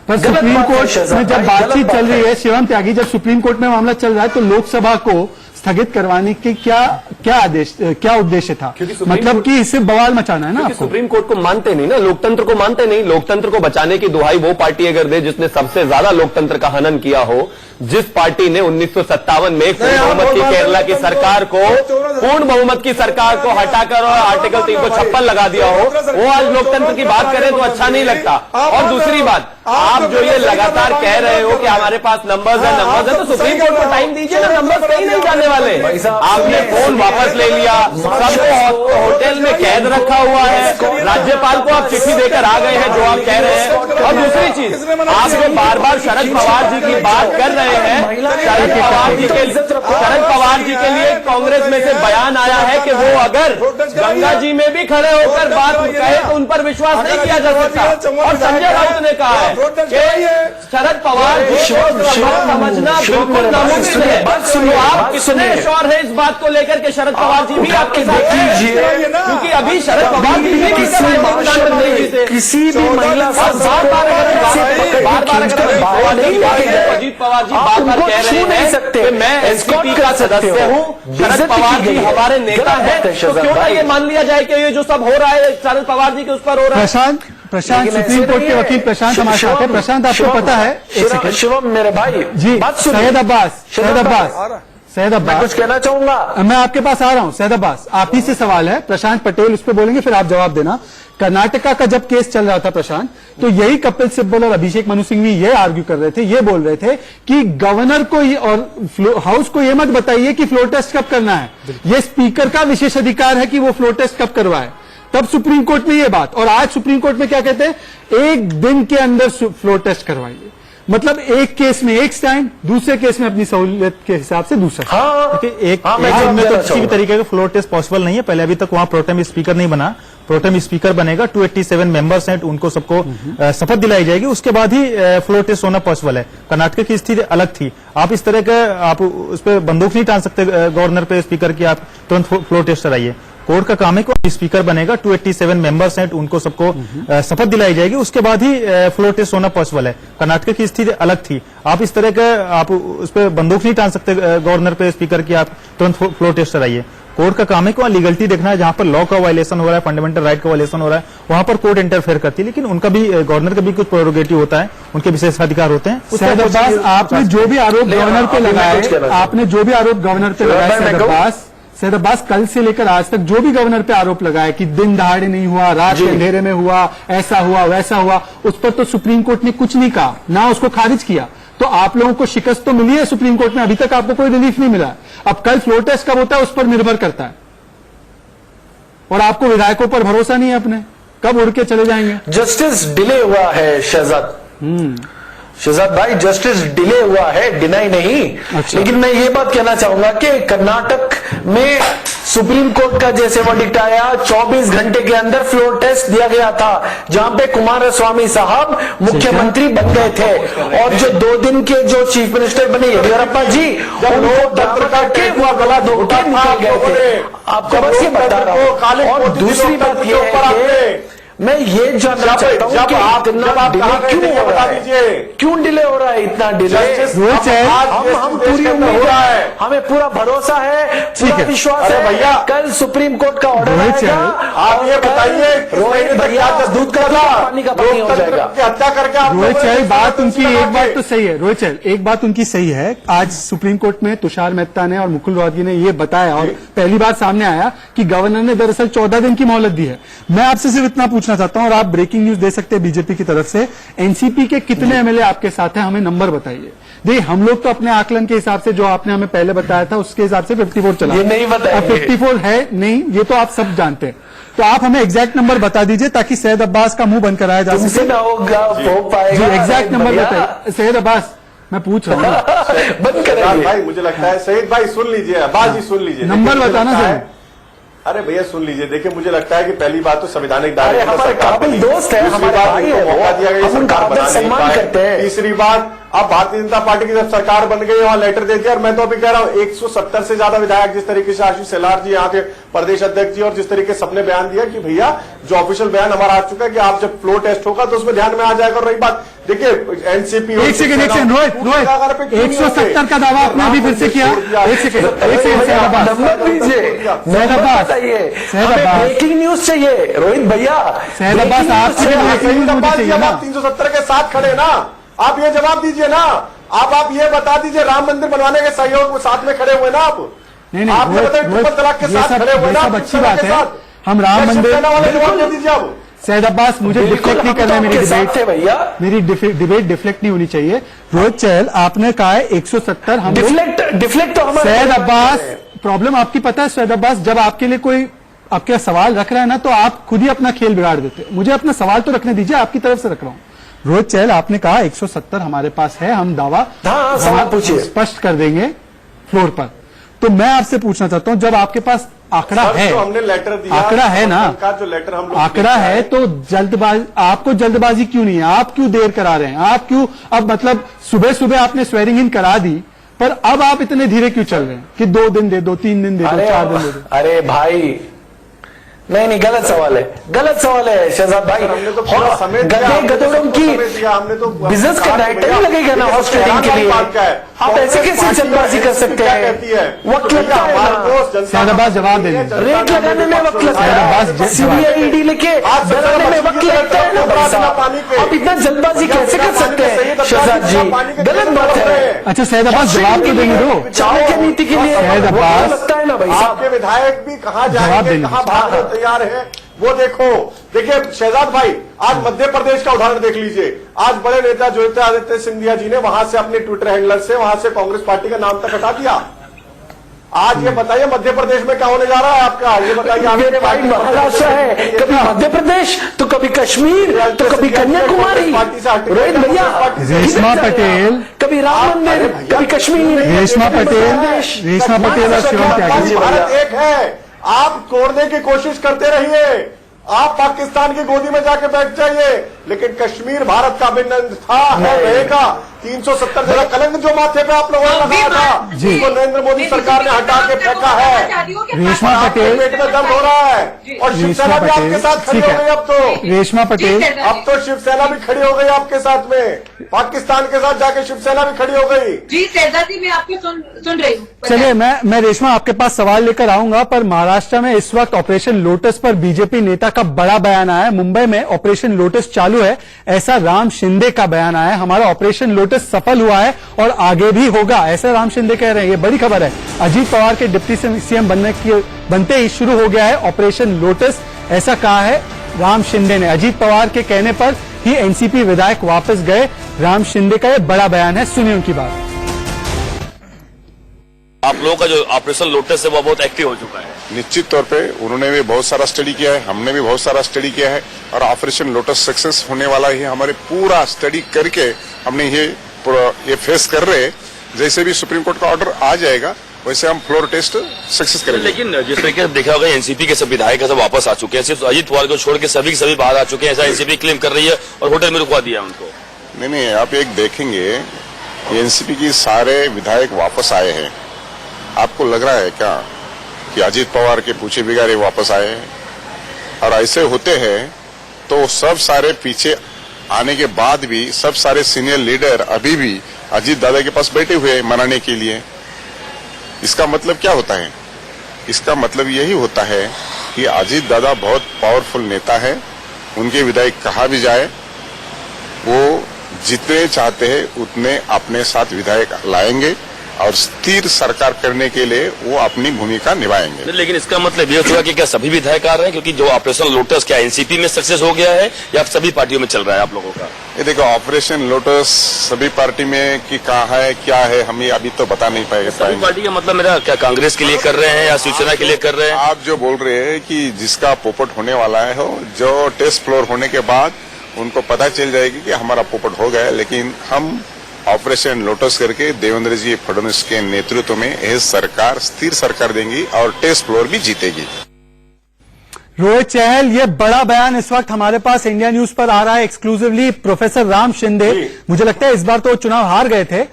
पर सुप्रीम कोर्ट में जब बातचीत चल रही है, शिवम त्यागी, जब सुप्रीम कोर्ट में मामला चल रहा है तो लोकसभा को स्थगित करवाने के क्या उद्देश्य था? मतलब कि इससे बवाल मचाना है ना आपको? सुप्रीम कोर्ट को मानते नहीं ना, लोकतंत्र को मानते नहीं। लोकतंत्र को बचाने की दुहाई वो पार्टी अगर दे जिसने सबसे ज्यादा लोकतंत्र का हनन किया हो, जिस पार्टी ने 1957 में पूर्ण बहुमत की केरला की सरकार को, पूर्ण बहुमत की सरकार को हटाकर और आर्टिकल 356 लगा दिया हो, वो आज लोकतंत्र की बात करें तो अच्छा नहीं लगता। और दूसरी बात, आप जो ये लगातार कह रहे हो कि हमारे पास नंबर्स है, तो सुप्रीम कोर्ट को टाइम दीजिए ना, नंबर्स कहीं नहीं जाने वाले। आपने फोन वापस ले लिया, सबको होटल में कैद रखा हुआ है, राज्यपाल को आप चिट्ठी देकर आ गए हैं जो आप कह रहे हैं। और दूसरी चीज, आप जो बार बार शरद पवार जी की बात कर रहे हैं, शरद पवार जी के लिए कांग्रेस में से बयान आया है कि वो अगर गंगा जी में भी खड़े होकर बात कहे तो उन पर विश्वास नहीं किया जा सकता। और संजय राउत ने कहा है कि शरद पवार जी को समझना बिल्कुल नामुमकिन है। तो आप कितने श्योर है इस बात को लेकर के शरद पवार जी भी आपके साथ हैं? क्योंकि अभी शरद पवार जी भी किसी भी महिला अजीत पवार जी बार बार कह रहे हैं कि मैं एनसीपी का सदस्य हूं, शरद पवार जी हमारे नेता हैं, तो क्यों ना ये मान लिया जाए कि ये जो सब हो रहा है शरद पवार जी के उस पर हो रहा है? प्रशांत, सुप्रीम कोर्ट के वकील प्रशांत हमारे साथ है। प्रशांत, आपको पता है, शिवम मेरे भाई जी, सैयद अब्बास कुछ कहना चाहूंगा। मैं आपके पास आ रहा हूं। सैयद अब्बास, आप ही से सवाल है, प्रशांत पटेल उस पर बोलेंगे, फिर आप जवाब देना। कर्नाटका का जब केस चल रहा था प्रशांत, तो यही कपिल सिब्बल और अभिषेक मनु सिंघवी ये आर्ग्यू कर रहे थे, ये बोल रहे थे कि गवर्नर को और हाउस को ये मत बताइए कि फ्लोर टेस्ट कब करना है, ये स्पीकर का विशेष अधिकार है कि वो फ्लोर टेस्ट कब करवाए। तब सुप्रीम कोर्ट में ये बात, और आज सुप्रीम कोर्ट में क्या कहते हैं, 1 दिन के अंदर फ्लोर टेस्ट करवाइए। मतलब एक केस में एक स्टैंड, दूसरे केस में अपनी सहूलियत के हिसाब से दूसरा। एक में तो किसी भी तरीके का फ्लोर टेस्ट पॉसिबल नहीं है। पहले अभी तक वहां प्रोटेम स्पीकर नहीं बना, प्रोटेम स्पीकर बनेगा। 287 मेंबर्स हैं, उनको सबको शपथ दिलाई जाएगी, उसके बाद ही फ्लोर टेस्ट होना पॉसिबल है। कर्नाटक की स्थिति अलग थी, आप इस तरह का आप उस पर बंदूक नहीं टान सकते गवर्नर पे, स्पीकर की, आप तुरंत फ्लोर टेस्ट कराइए। कोर्ट का काम है कि स्पीकर बनेगा, 287 मेंबर्स हैं, उनको सबको शपथ दिलाई जाएगी, उसके बाद ही फ्लोर टेस्ट होना पॉसिबल है। कर्नाटक की स्थिति अलग थी, आप इस तरह का आप उस पर बंदूक नहीं टान सकते गवर्नर पे, स्पीकर की, आप तुरंत फ्लोर टेस्ट कराइए। कोर्ट का काम है कि वहां लीगलिटी देखना है, जहां पर लॉ का वायलेशन हो रहा है, फंडामेंटल राइट का वायलेशन हो रहा है, वहां पर कोर्ट इंटरफेयर करती है। लेकिन उनका भी, गवर्नर का भी कुछ प्रोरोगेटिव होता है, उनके विशेष अधिकार होते हैं। आपने जो भी आरोप गवर्नर पे लगाए, सैयद अब्बास, कल से लेकर आज तक जो भी गवर्नर पे आरोप लगाए कि दिन दहाड़े नहीं हुआ, रात के अंधेरे में हुआ, ऐसा हुआ वैसा हुआ, उस पर तो सुप्रीम कोर्ट ने कुछ नहीं कहा, ना उसको खारिज किया। तो आप लोगों को शिकस्त तो मिली है सुप्रीम कोर्ट में, अभी तक आपको कोई रिलीफ नहीं मिला। अब कल फ्लोर टेस्ट कब होता है उस पर निर्भर करता है, और आपको विधायकों पर भरोसा नहीं है अपने, कब उड़ के चले जाएंगे। जस्टिस डिले हुआ है शहजाद, शहजाद भाई, जस्टिस डिले हुआ है, डिनाई नहीं। लेकिन मैं ये बात कहना चाहूंगा कि कर्नाटक में सुप्रीम कोर्ट का जैसे वर्डिक्ट आया, 24 घंटे के अंदर फ्लोर टेस्ट दिया गया था, जहां पे कुमारस्वामी साहब मुख्यमंत्री बन गए थे, और जो 2 दिन के जो चीफ मिनिस्टर बने येदियुरप्पा जी, उनको दाम करके वो गला धो के निकल गए थे। आपको बस ये बता रहा हूं। और दूसरी बात ये है कि मैं ये जानना चाहता हूं कि इतना डिले क्यों हो रहा है, क्यों डिले हो रहा है, इतना डिले। हम पूरी उम्मीद हो रहा है, हमें पूरा भरोसा है, पूरा विश्वास है भैया, कल सुप्रीम कोर्ट का ऑर्डर आएगा। आप ये बताइए, रोहित भैया दूध का पानी का पानी हो जाएगा, हत्या करके। रोहित चहल, बात उनकी एक बात तो सही है, रोहित चहल एक बात उनकी सही है। आज सुप्रीम कोर्ट में तुषार मेहता ने और मुकुल रोहतगी ने ये बताया, और पहली बार सामने आया कि गवर्नर ने दरअसल 14 दिन की मोहलत दी है। मैं आपसे सिर्फ इतना पूछना चाहता हूं, और आप ब्रेकिंग न्यूज दे सकते हैं बीजेपी की तरफ से, एनसीपी के कितने एमएलए आपके साथ हैं, हमें नंबर बताइए। देखिए, हम लोग तो अपने आकलन के हिसाब से, जो आपने हमें पहले बताया था उसके हिसाब से 54 चला, ये नहीं बताया, 54 है नहीं, ये तो आप सब जानते हैं। तो आप हमें एग्जैक्ट नंबर बता दीजिए ताकि सैयद अब्बास का मुंह बंद कराया जा सके। एग्जैक्ट नंबर बताइए सैयद अब्बास, मैं पूछ रहा हूँ। बंद करेंगे भाई, मुझे लगता है सईद भाई सुन लीजिए, अब्बास जी सुन लीजिए, नंबर बताना सर। अरे भैया सुन लीजिए, देखिए मुझे लगता है कि पहली बात तो संवैधानिक दायरे में हमारे काबिल दोस्त है, हमारे भाई है, मौका दिया गया, सरकार बनाने सम्मान करते हैं। तीसरी बात, अब भारतीय जनता पार्टी की जब सरकार बन गई, वहां लेटर दे दिया, और मैं तो अभी कह रहा हूं 170 से ज्यादा विधायक, जिस तरीके से आशीष शेलार जी यहाँ के प्रदेश अध्यक्ष जी, और जिस तरीके से सबने बयान दिया कि भैया जो ऑफिशियल बयान हमारा आ चुका है कि आप जब फ्लो टेस्ट होगा तो उसमें ध्यान में आ जाएगा। और रही बात, देखिए एनसीपी, एक सेकंड रोहित, 170 का दावा आपने अभी फिर से किया। एक सेकंड ब्रेकिंग न्यूज चाहिए रोहित भैया, सैयद अब्बास आप 370 के साथ खड़े ना, आप ये जवाब दीजिए ना, आप ये बता दीजिए, राम मंदिर बनवाने के सहयोग साथ में खड़े हुए ना आप? नहीं, आप ये बताइए, ट्रिपल तलाक के साथ खड़े हुए ना? अच्छी बात है, हम राम मंदिर वाले जवाब दे दीजिए आप। सैयद अब्बास, मुझे डिफ्लेक्ट नहीं करना है, मेरी डिबेट डिफ्लेक्ट नहीं होनी चाहिए। रोहित चहल, आपने कहा है 170, हम डिफ्लेक्ट तो हमारा। सैयद अब्बास, प्रॉब्लम आपकी पता है सैयद अब्बास, जब आपके लिए कोई आपके सवाल रख रहा है ना, तो आप खुद ही अपना खेल बिगाड़ देते हैं। मुझे अपना सवाल तो रखने दीजिए, आपकी तरफ से रख रहा हूं। रोहित चहल, आपने कहा 170 हमारे पास है, हम दावा स्पष्ट कर देंगे फ्लोर पर। तो मैं आपसे पूछना चाहता हूं, जब आपके पास आंकड़ा है, तो हमने लेटर दिया, आंकड़ा है ना, जो लेटर हम लोग आंकड़ा है, तो जल्दबाजी, आपको जल्दबाजी क्यों नहीं है? आप क्यों देर करा रहे हैं? आप क्यों, अब मतलब सुबह सुबह आपने स्वेरिंग इन करा दी, पर अब आप इतने धीरे क्यों चल रहे हैं कि 2 दिन दे दो, 3 दिन दे दो, 4 दिन दे दो? अरे भाई, नहीं, गलत सवाल है शहजाद भाई। हमने तो पूरा समय गधोड़ों की हमने तो बिजनेस का डायरेक्टर नहीं लगेगा ना हॉर्स ट्रेडिंग के लिए। आप ऐसे कैसे जल्दबाजी कर सकते हैं? वक्त लगता है, सैयद जवाब देने, रेट लगाने में वक्त लगता है, सीबीआई लेके डराने में वक्त लगता है ना भाई साहब। आप इतना जल्दबाजी कैसे कर सकते हैं शहजाद जी? गलत बात है। अच्छा सैयद अब्बास, जवाब तो देने दो। चावल की नीति के लिए लगता है ना भाई साहब। आपके विधायक भी कहाँ जाएंगे, कहाँ भागने तैयार है, वो देखो। देखिए शहजाद भाई, आज मध्य प्रदेश का उदाहरण देख लीजिए। आज बड़े नेता ज्योतिरादित्य सिंधिया जी ने वहां से अपने ट्विटर हैंडलर से वहां से कांग्रेस पार्टी का नाम तक हटा दिया। आज ये बताइए मध्य प्रदेश में क्या होने जा रहा है आपका, ये बताइए। मेरे भाई महाराष्ट्र है, कभी मध्य प्रदेश तो कभी कश्मीर तो कभी कन्याकुमारी। रोहित भैया, रेशमा पटेल, कभी राम मंदिर, कभी कश्मीर। रेशमा पटेल और शिवम त्यागी। भारत एक है, आप तोड़ने की कोशिश करते रहिए, आप पाकिस्तान की गोदी में जाके बैठ जाइए, लेकिन कश्मीर भारत का अभिन्न था, है, रहेगा। 370 जगह कलंक जो माथे पे आप लोगों ने लगाया था, जिसको नरेंद्र मोदी सरकार ने हटा के फेंका है। रेशमा पटेल, पेट में दर्द हो रहा है, और शिवसेना भी आपके साथ खड़ी हो गई। अब तो रेशमा पटेल, अब तो शिवसेना भी खड़ी हो गई आपके साथ में, पाकिस्तान के साथ जाके शिवसेना भी खड़ी हो गई। जी शहजादी, मैं आपको सुन रही हूँ। चलिए, मैं रेशमा आपके पास सवाल लेकर आऊंगा, पर महाराष्ट्र में इस वक्त ऑपरेशन लोटस पर बीजेपी नेता का बड़ा बयान आया है। मुंबई में ऑपरेशन लोटस चालू है, ऐसा राम शिंदे का बयान आया है। हमारा ऑपरेशन लोटस सफल हुआ है और आगे भी होगा, ऐसा राम शिंदे कह रहे हैं। ये बड़ी खबर है। अजीत पवार के डिप्टी सीएम बनते ही शुरू हो गया है ऑपरेशन लोटस, ऐसा कहा है राम शिंदे ने। अजीत पवार के कहने पर ही एनसीपी विधायक वापस गए। राम शिंदे का यह बड़ा बयान है, सुनिए उनकी बात। आप लोगों का जो ऑपरेशन लोटस है वो बहुत एक्टिव हो चुका है। निश्चित तौर पे उन्होंने भी बहुत सारा स्टडी किया है, हमने भी बहुत सारा स्टडी किया है, और ऑपरेशन लोटस सक्सेस होने वाला ही। हमारे पूरा स्टडी करके हमने ये फेस कर रहे हैं। जैसे भी सुप्रीम कोर्ट का ऑर्डर आ जाएगा वैसे हम फ्लोर टेस्ट सक्सेस करेंगे। लेकिन जिस तरीके से देखा होगा एनसीपी के सब विधायक सब वापस आ चुके हैं, सिर्फ अजीत पवार को छोड़ के सभी बाहर आ चुके हैं, ऐसा एनसीपी क्लेम कर रही है और होटल में रुकवा दिया उनको। नहीं, आप एक देखेंगे एनसीपी की सारे विधायक वापस आए हैं। आपको लग रहा है क्या कि अजीत पवार के पूछे बिगाड़े वापस आए हैं? और ऐसे होते हैं तो सब सारे पीछे आने के बाद भी सब सारे सीनियर लीडर अभी भी अजीत दादा के पास बैठे हुए हैं मनाने के लिए। इसका मतलब क्या होता है? इसका मतलब यही होता है कि अजीत दादा बहुत पावरफुल नेता है। उनके विधायक कहा भी जाए वो जितने चाहते हैं उतने अपने साथ विधायक लाएंगे और स्थिर सरकार करने के लिए वो अपनी भूमिका निभाएंगे। लेकिन इसका मतलब ये होगा कि क्या सभी विधायक आ रहे हैं, क्योंकि जो ऑपरेशन लोटस क्या एनसीपी में सक्सेस हो गया है या सभी पार्टियों में चल रहा है आप लोगों का? ये देखो, ऑपरेशन लोटस सभी पार्टी में कि कहा है क्या है हमें अभी तो बता नहीं पाएगा। सभी पार्टी का मतलब मेरा क्या कांग्रेस के लिए कर रहे हैं या शिवसेना के लिए कर रहे हैं? आप जो बोल रहे हैं कि जिसका पोपट होने वाला है हो, जो टेस्ट फ्लोर होने के बाद उनको पता चल जाएगी कि हमारा पोपट हो गया। लेकिन हम ऑपरेशन लोटस करके देवेंद्र जी फडणवीस के नेतृत्व में यह सरकार स्थिर सरकार देंगी और टेस्ट फ्लोर भी जीतेगी। रोहित चहल, ये बड़ा बयान इस वक्त हमारे पास इंडिया न्यूज पर आ रहा है एक्सक्लूसिवली। प्रोफेसर राम शिंदे, मुझे लगता है इस बार तो चुनाव हार गए थे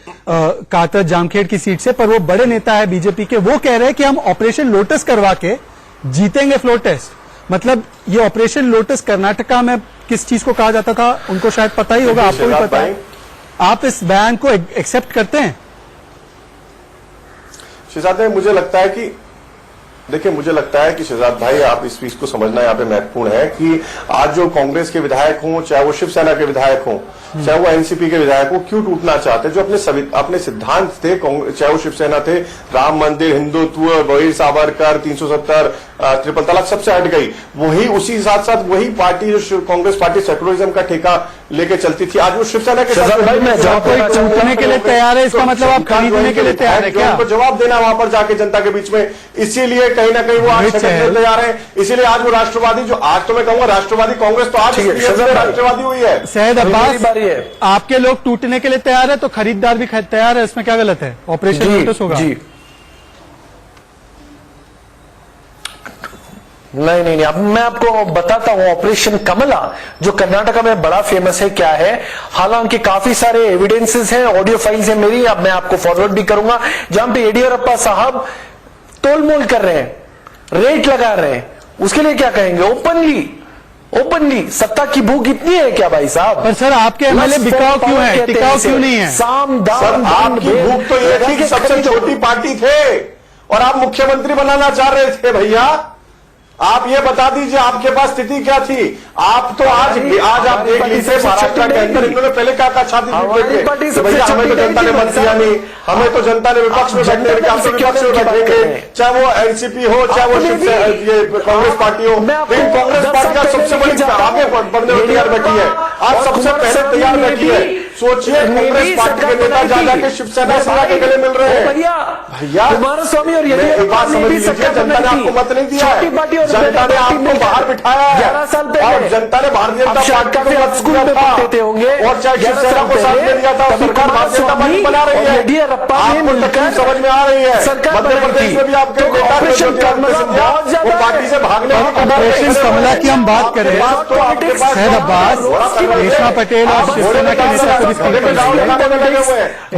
कातर जामखेड़ की सीट से, पर वो बड़े नेता है बीजेपी के, वो कह रहे हैं कि हम ऑपरेशन लोटस करवा के जीतेंगे फ्लोर टेस्ट। मतलब ये ऑपरेशन लोटस कर्नाटका में किस चीज को कहा जाता था उनको शायद पता ही होगा, आपको भी पता है। आप इस बयान को एक्सेप्ट करते हैं? शहजाद भाई, मुझे लगता है कि देखिए, मुझे लगता है कि शहजाद भाई आप इस चीज को समझना यहाँ पे महत्वपूर्ण है कि आज जो कांग्रेस के विधायक हों, चाहे वो शिवसेना के विधायक हों, चाहे वो एनसीपी के विधायक हो, क्यों टूटना चाहते हैं? जो अपने सिद्धांत थे, चाहे वो शिवसेना थे, राम मंदिर, हिंदुत्व, वीर सावरकर, 370, ट्रिपल तलाक, सबसे हट गई। वही उसी साथ साथ वही पार्टी जो कांग्रेस पार्टी सेकुलरिज्म का ठेका लेके चलती थी, आज वो शिवसेना के साथ टूटने के लिए तैयार है। इसका मतलब आप खरीदने के लिए तैयार है क्या? उनको जवाब देना वहां पर जाके जनता के बीच में, इसीलिए कहीं ना कहीं वो आज तैयार है। इसीलिए आज वो राष्ट्रवादी, जो आज तो मैं कहूंगा राष्ट्रवादी कांग्रेस तो आज राष्ट्रवादी हुई है। सैयद अब्बास, आपके लोग टूटने के लिए तैयार है तो खरीदार भी तैयार है, इसमें क्या गलत है? ऑपरेशन लोटस होगा। जी नहीं, अब मैं आपको बताता हूं ऑपरेशन कमला जो कर्नाटका में बड़ा फेमस है क्या है। हालांकि काफी सारे एविडेंसेस हैं, ऑडियो फाइल्स हैं मेरी, अब मैं आपको फॉरवर्ड भी करूंगा, जहां पे येडियुरप्पा साहब तोलमोल कर रहे हैं, रेट लगा रहे हैं। उसके लिए क्या कहेंगे? ओपनली सत्ता की भूख इतनी है क्या भाई साहब? पर सर आपके एमएलए बिकाऊ क्यों है, टिकाऊ क्यों नहीं है? साम दाम आपकी भूख तो ये थी कि सबसे छोटी पार्टी थे और आप मुख्यमंत्री बनाना चाह रहे थे। भैया आप ये बता दीजिए आपके पास स्थिति क्या थी? आप तो आज आप देख लीजिए महाराष्ट्र के अंदर इन्होंने पहले क्या कहा छाती पीट भैया हमें तो जनता ने मत दिया नहीं, हमें तो जनता ने विपक्ष में बैठने विपक्ष में बैठेंगे, चाहे वो एनसीपी हो चाहे वो ये कांग्रेस पार्टी हो। लेकिन कांग्रेस पार्टी का सबसे बड़ी आगे बढ़ने में तैयार बैठी है, आज सबसे पहले तैयार बैठी है। सोचिए कांग्रेस पार्टी के नेता जाके शिवसेना के गले मिल रहे हैं। भैया कुमारस्वामी और एक बात समझ लीजिए, जनता ने आपको मत नहीं दिया है, जनता ने आपको बाहर बिठाया है 11 साल पहले, और जनता ने भारतीय जनता पार्टी को मत स्कूल में पढ़ते होंगे और चाहे शिवसेना को साथ में दिया था। सरकार भारतीय जनता पार्टी बना रही है, आपको तकलीफ समझ में आ रही है। मध्य प्रदेश में भी आपके नेता वो पार्टी से भागने ऑपरेशन कमला की हम बात करें, सैयद अब्बास, रेशमा पटेल और शिवसेना के नेता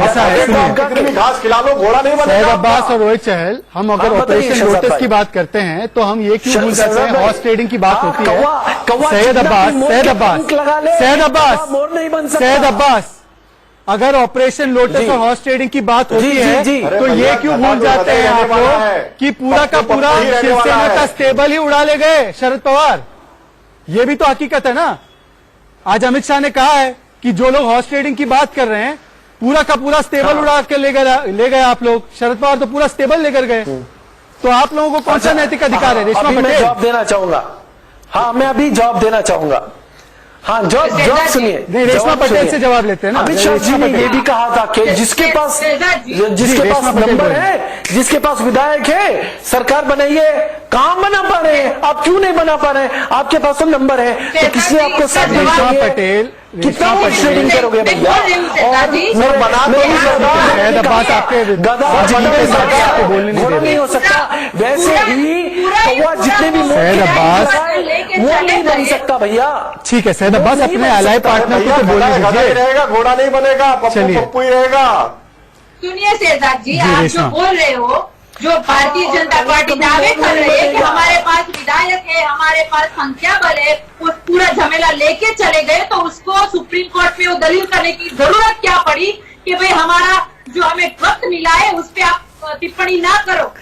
ऐसा है। घास खिला लो, घोड़ा नहीं बनेगा। सैयद अब्बास और रोहित चहल, हम अगर ऑपरेशन लोटस की बात करते हैं तो हम ये क्यों भूल जाते हैं हॉर्स ट्रेडिंग की बात होती है? सैयद अब्बास, अगर ऑपरेशन लोटस और हॉर्स ट्रेडिंग की बात होती है तो ये क्यों भूल जाते हैं आप लोग कि पूरा का पूरा शिवसेना का स्टेबल ही उड़ा ले गए शरद पवार? ये भी तो हकीकत है ना। आज अमित शाह ने कहा है कि जो लोग हॉर्स ट्रेडिंग की बात कर रहे हैं पूरा का पूरा स्टेबल उड़ा के ले गए आप लोग। शरद पवार तो पूरा स्टेबल लेकर गए, तो आप लोगों को कौन सा नैतिक अधिकार है? रेशमा पटेल, जवाब देना चाहूंगा। हाँ, मैं अभी जवाब देना चाहूंगा। हाँ, जवाब सुनिए। नहीं, रेशमा पटेल से जवाब लेते हैं ना। अमित शाह जी ने ये भी कहा था कि जिसके पास नंबर है, जिसके पास विधायक है, सरकार बनाइए। काम बना पा रहे हैं आप, क्यों नहीं बना पा रहे हैं? आपके पास तो नंबर है, तो किसने आपको साथ रेशमा पटेल कितना शेडिंग करोगे भैया? और मैं बना नहीं हो सकता। वैसे ही कौवा जितने भी वो नहीं बन सकता भैया। ठीक है सैयद अब्बास, अपने अलाय पार्टनर को तो बोलने दीजिए। रहेगा, घोड़ा नहीं बनेगा, पप्पू ही रहेगा। सुनिए शहजाद जी, आप जो बोल रहे हो, जो भारतीय जनता पार्टी दावे कर रही है कि हमारे पास विधायक है, हमारे पास संख्या बल है, वो पूरा झमेला लेके चले गए, तो उसको सुप्रीम कोर्ट में वो दलील करने की जरूरत क्या पड़ी कि भाई हमारा जो हमें वक्त मिला है उस पर आप टिप्पणी ना करो।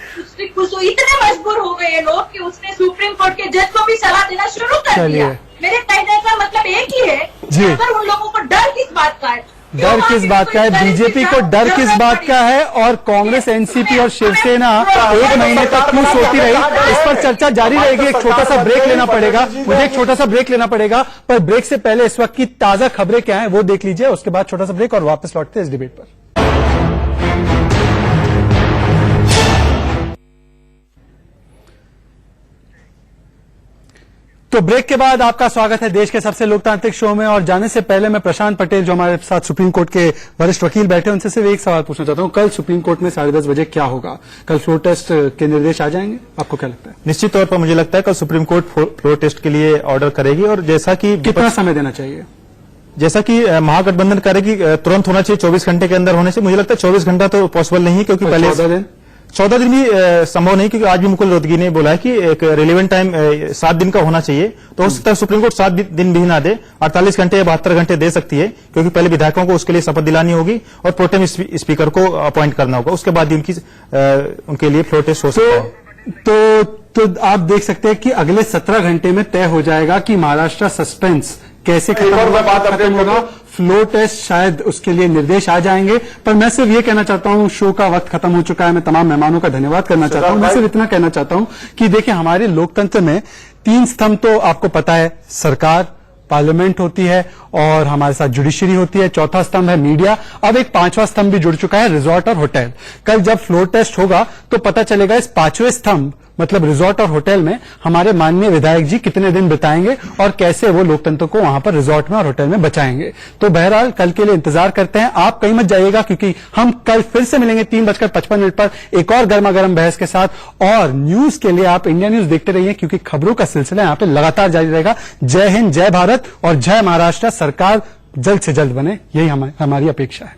उसको इतने मजबूर हो गए लोग कि उसने सुप्रीम कोर्ट के जज को भी सलाह देना शुरू कर दिया। मेरे कहने का मतलब एक ही है, अगर उन लोगों को डर किस बात का है? डर किस बात का है? बीजेपी को डर किस बात का है? और कांग्रेस, एनसीपी और शिवसेना 1 महीने तक क्यों सोती रही? इस पर चर्चा जारी रहेगी। एक छोटा सा ब्रेक लेना पड़ेगा, मुझे एक छोटा सा ब्रेक लेना पड़ेगा, पर ब्रेक से पहले इस वक्त की ताजा खबरें क्या हैं वो देख लीजिए। उसके बाद छोटा सा ब्रेक और वापस लौटते हैं इस डिबेट पर। तो ब्रेक के बाद आपका स्वागत है देश के सबसे लोकतांत्रिक शो में। और जाने से पहले मैं प्रशांत पटेल, जो हमारे साथ सुप्रीम कोर्ट के वरिष्ठ वकील बैठे, उनसे सिर्फ एक सवाल पूछना चाहता हूं। कल सुप्रीम कोर्ट में 10:30 बजे क्या होगा? कल फ्लोर टेस्ट के निर्देश आ जाएंगे? आपको क्या लगता है? निश्चित तौर पर मुझे लगता है कल सुप्रीम कोर्ट फ्लोर टेस्ट के लिए ऑर्डर करेगी। और जैसा कि कितना समय देना चाहिए? जैसा कि महागठबंधन करेगी, तुरंत होना चाहिए, 24 घंटे के अंदर होने से। मुझे लगता है 24 घंटा तो पॉसिबल नहीं है, क्योंकि पहले 14 दिन भी संभव नहीं, क्योंकि आज भी मुकुल रोहतगी ने बोला है कि एक रिलेवेंट टाइम 7 दिन का होना चाहिए। तो हो सकता है सुप्रीम कोर्ट 7 दिन भी ना दे, 48 घंटे या 72 घंटे दे सकती है, क्योंकि पहले विधायकों को उसके लिए शपथ दिलानी होगी और प्रोटेम स्पीकर को अपॉइंट करना होगा। उसके बाद ही उनके लिए फ्लोर टेस्ट हो सकता है। तो आप देख सकते हैं कि अगले 17 घंटे में तय हो जाएगा कि महाराष्ट्र सस्पेंस कैसे खत्म होगा। फ्लोर टेस्ट शायद उसके लिए निर्देश आ जाएंगे। पर मैं सिर्फ ये कहना चाहता हूं, शो का वक्त खत्म हो चुका है। मैं तमाम मेहमानों का धन्यवाद करना चाहता हूं। मैं सिर्फ इतना कहना चाहता हूं कि देखिए, हमारे लोकतंत्र में 3 स्तंभ तो आपको पता है, सरकार, पार्लियामेंट होती है और हमारे साथ जुडिशरी होती है। चौथा स्तंभ है मीडिया। अब एक 5वां स्तंभ भी जुड़ चुका है, रिजॉर्ट और होटल। कल जब फ्लोर टेस्ट होगा तो पता चलेगा इस 5वें स्तंभ मतलब रिजॉर्ट और होटल में हमारे माननीय विधायक जी कितने दिन बिताएंगे और कैसे वो लोकतंत्र को वहां पर रिजॉर्ट में और होटल में बचाएंगे। तो बहरहाल कल के लिए इंतजार करते हैं। आप कहीं मत जाइएगा, क्योंकि हम कल फिर से मिलेंगे 3:55 पर एक और गर्मा गर्म बहस के साथ। और न्यूज के लिए आप इंडिया न्यूज देखते रहिए, क्योंकि खबरों का सिलसिला यहां पर लगातार जारी रहेगा। जय हिंद, जय भारत और जय महाराष्ट्र। सरकार जल्द से जल्द बने, यही हमारी अपेक्षा है।